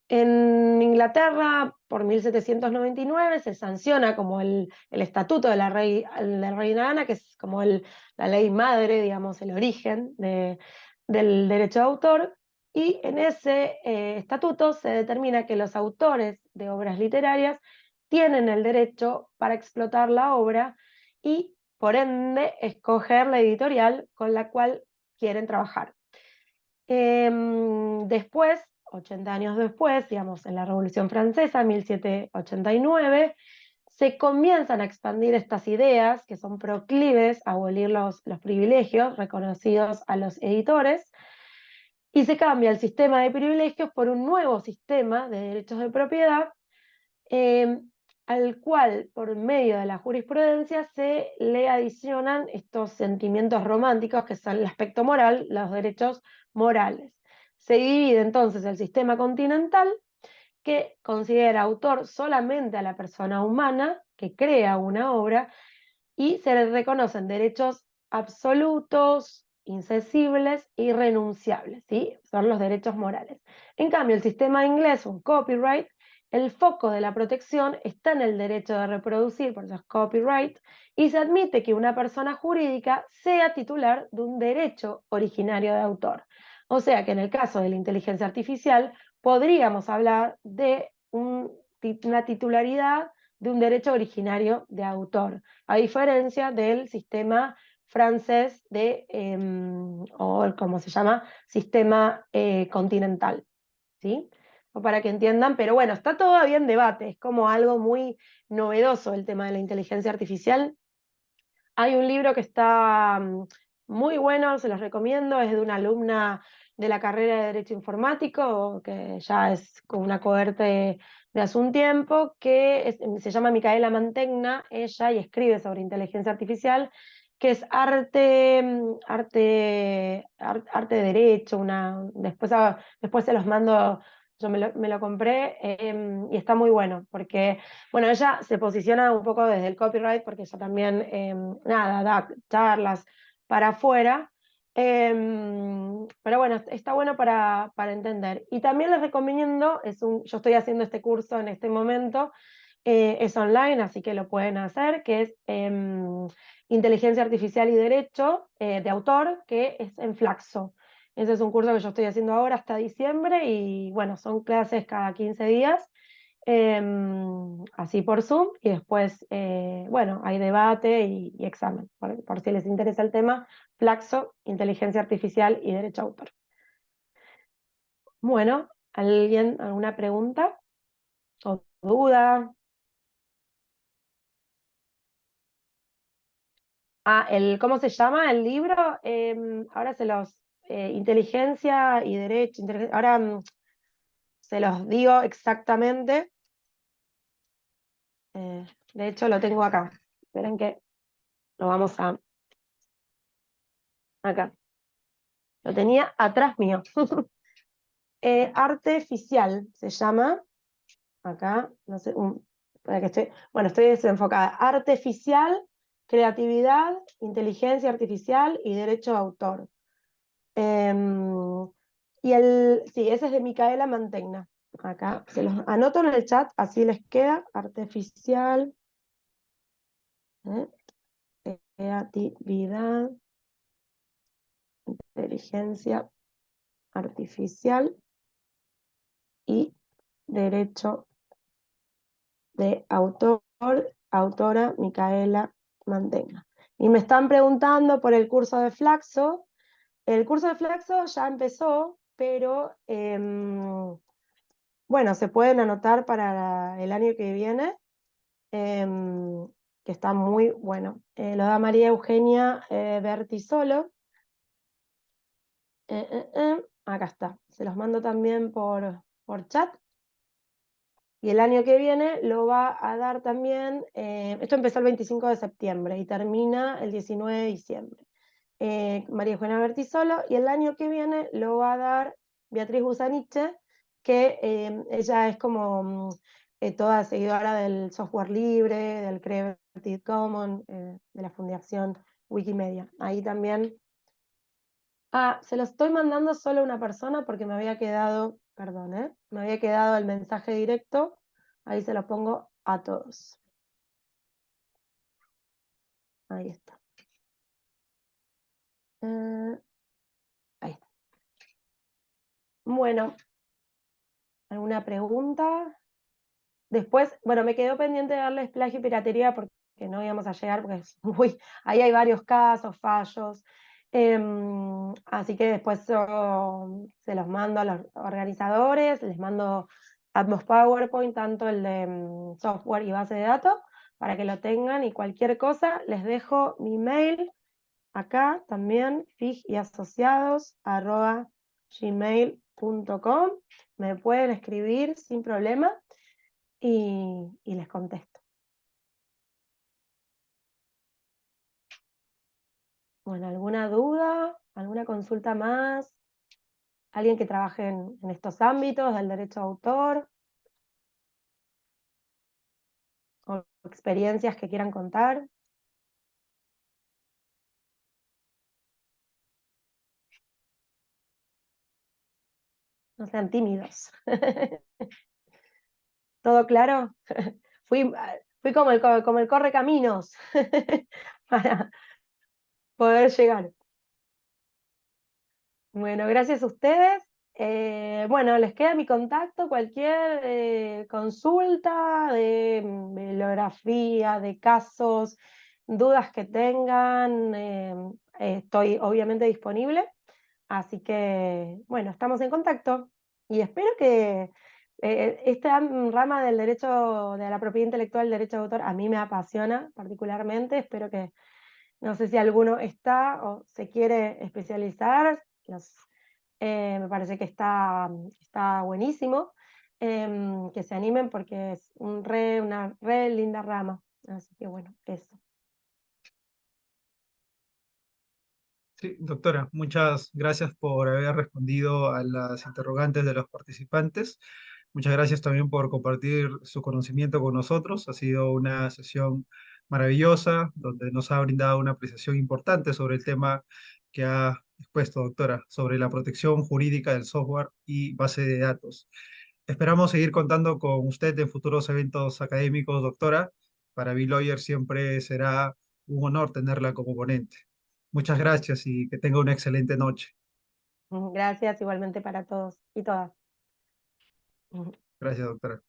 En Inglaterra, por 1799, se sanciona como el Estatuto de la Reina Ana, que es como la ley madre, digamos, el origen del derecho de autor, y en ese estatuto se determina que los autores de obras literarias tienen el derecho para explotar la obra y, por ende, escoger la editorial con la cual quieren trabajar. Después, 80 años después, digamos, en la Revolución Francesa, 1789, se comienzan a expandir estas ideas que son proclives a abolir los privilegios reconocidos a los editores, y se cambia el sistema de privilegios por un nuevo sistema de derechos de propiedad, al cual, por medio de la jurisprudencia, se le adicionan estos sentimientos románticos, que son el aspecto moral, los derechos morales. Se divide entonces el sistema continental, que considera autor solamente a la persona humana que crea una obra, y se le reconocen derechos absolutos, incesibles e irrenunciables, ¿sí? Son los derechos morales. En cambio, el sistema inglés, un copyright, el foco de la protección está en el derecho de reproducir, por eso es copyright, y se admite que una persona jurídica sea titular de un derecho originario de autor. O sea que en el caso de la inteligencia artificial podríamos hablar de una titularidad de un derecho originario de autor, a diferencia del sistema francés o como se llama, sistema continental, ¿sí? O para que entiendan, pero bueno, está todavía en debate, es como algo muy novedoso el tema de la inteligencia artificial. Hay un libro que está muy bueno, se los recomiendo, es de una alumna de la carrera de Derecho Informático, que ya es con una cohorte de hace un tiempo, se llama Micaela Mantegna, ella, y escribe sobre inteligencia artificial, que es arte de derecho, después se los mando, yo me lo compré, y está muy bueno, porque bueno, ella se posiciona un poco desde el copyright porque ella también, nada, da charlas para afuera, pero bueno, está bueno para entender. Y también les recomiendo, yo estoy haciendo este curso en este momento, es online, así que lo pueden hacer, que es Inteligencia Artificial y Derecho de Autor, que es en Flaxo. Ese es un curso que yo estoy haciendo ahora hasta diciembre y bueno, son clases cada 15 días. Así por Zoom, y después, bueno, hay debate y examen, por si les interesa el tema, Flaxo, Inteligencia Artificial y Derecho a Autor. Bueno, ¿alguna pregunta o duda? ¿Cómo se llama el libro? Ahora Inteligencia y Derecho, ahora se los digo exactamente. De hecho, lo tengo acá. Esperen que lo vamos acá. Lo tenía atrás mío. Arteficial se llama. Acá, no sé, estoy desenfocada. Arteficial, creatividad, inteligencia artificial y derecho de autor. Sí, ese es de Micaela Mantegna. Acá, se los anoto en el chat, así les queda. Artificial, creatividad, inteligencia artificial y derecho de autora Micaela Mantegna. Y me están preguntando por el curso de Flaxo. El curso de Flaxo ya empezó, pero bueno, se pueden anotar para el año que viene, que está muy bueno. Lo da María Eugenia Bertisolo. Acá está. Se los mando también por chat. Y el año que viene lo va a dar también, esto empezó el 25 de septiembre y termina el 19 de diciembre. María Eugenia Bertisolo, y el año que viene lo va a dar Beatriz Busaniche, que ella es como toda seguidora del software libre, del Creative Commons, de la Fundación Wikimedia. Ahí también. Se lo estoy mandando solo a una persona porque me había quedado, perdón, me había quedado el mensaje directo. Ahí se lo pongo a todos. Ahí está. Ahí está. Bueno, ¿alguna pregunta? Después, bueno, me quedó pendiente de darles plagio y piratería porque no íbamos a llegar, porque es ahí hay varios casos, fallos. Así que después yo se los mando a los organizadores, les mando ambos PowerPoint, tanto el de software y base de datos, para que lo tengan, y cualquier cosa les dejo mi mail acá también, figyasociados@gmail.com. Me pueden escribir sin problema y les contesto. Bueno, ¿alguna duda? ¿Alguna consulta más? ¿Alguien que trabaje en estos ámbitos del derecho de autor? ¿O experiencias que quieran contar? No sean tímidos. ¿Todo claro? Fui como el corre caminos para poder llegar. Bueno, gracias a ustedes. Bueno, les queda mi contacto, cualquier consulta de bibliografía, de casos, dudas que tengan, estoy obviamente disponible. Así que, bueno, estamos en contacto y espero que esta rama del derecho de la propiedad intelectual, el derecho de autor, a mí me apasiona particularmente. Espero que, no sé si alguno está o se quiere especializar, me parece que está buenísimo, que se animen porque es una re linda rama. Así que bueno, eso.
Sí, doctora, muchas gracias por haber respondido a las interrogantes de los participantes. Muchas gracias también por compartir su conocimiento con nosotros. Ha sido una sesión maravillosa donde nos ha brindado una apreciación importante sobre el tema que ha expuesto, doctora, sobre la protección jurídica del software y base de datos. Esperamos seguir contando con usted en futuros eventos académicos, doctora. Para BeLawyer siempre será un honor tenerla como ponente. Muchas gracias y que tenga una excelente noche.
Gracias igualmente para todos y todas.
Gracias, doctora.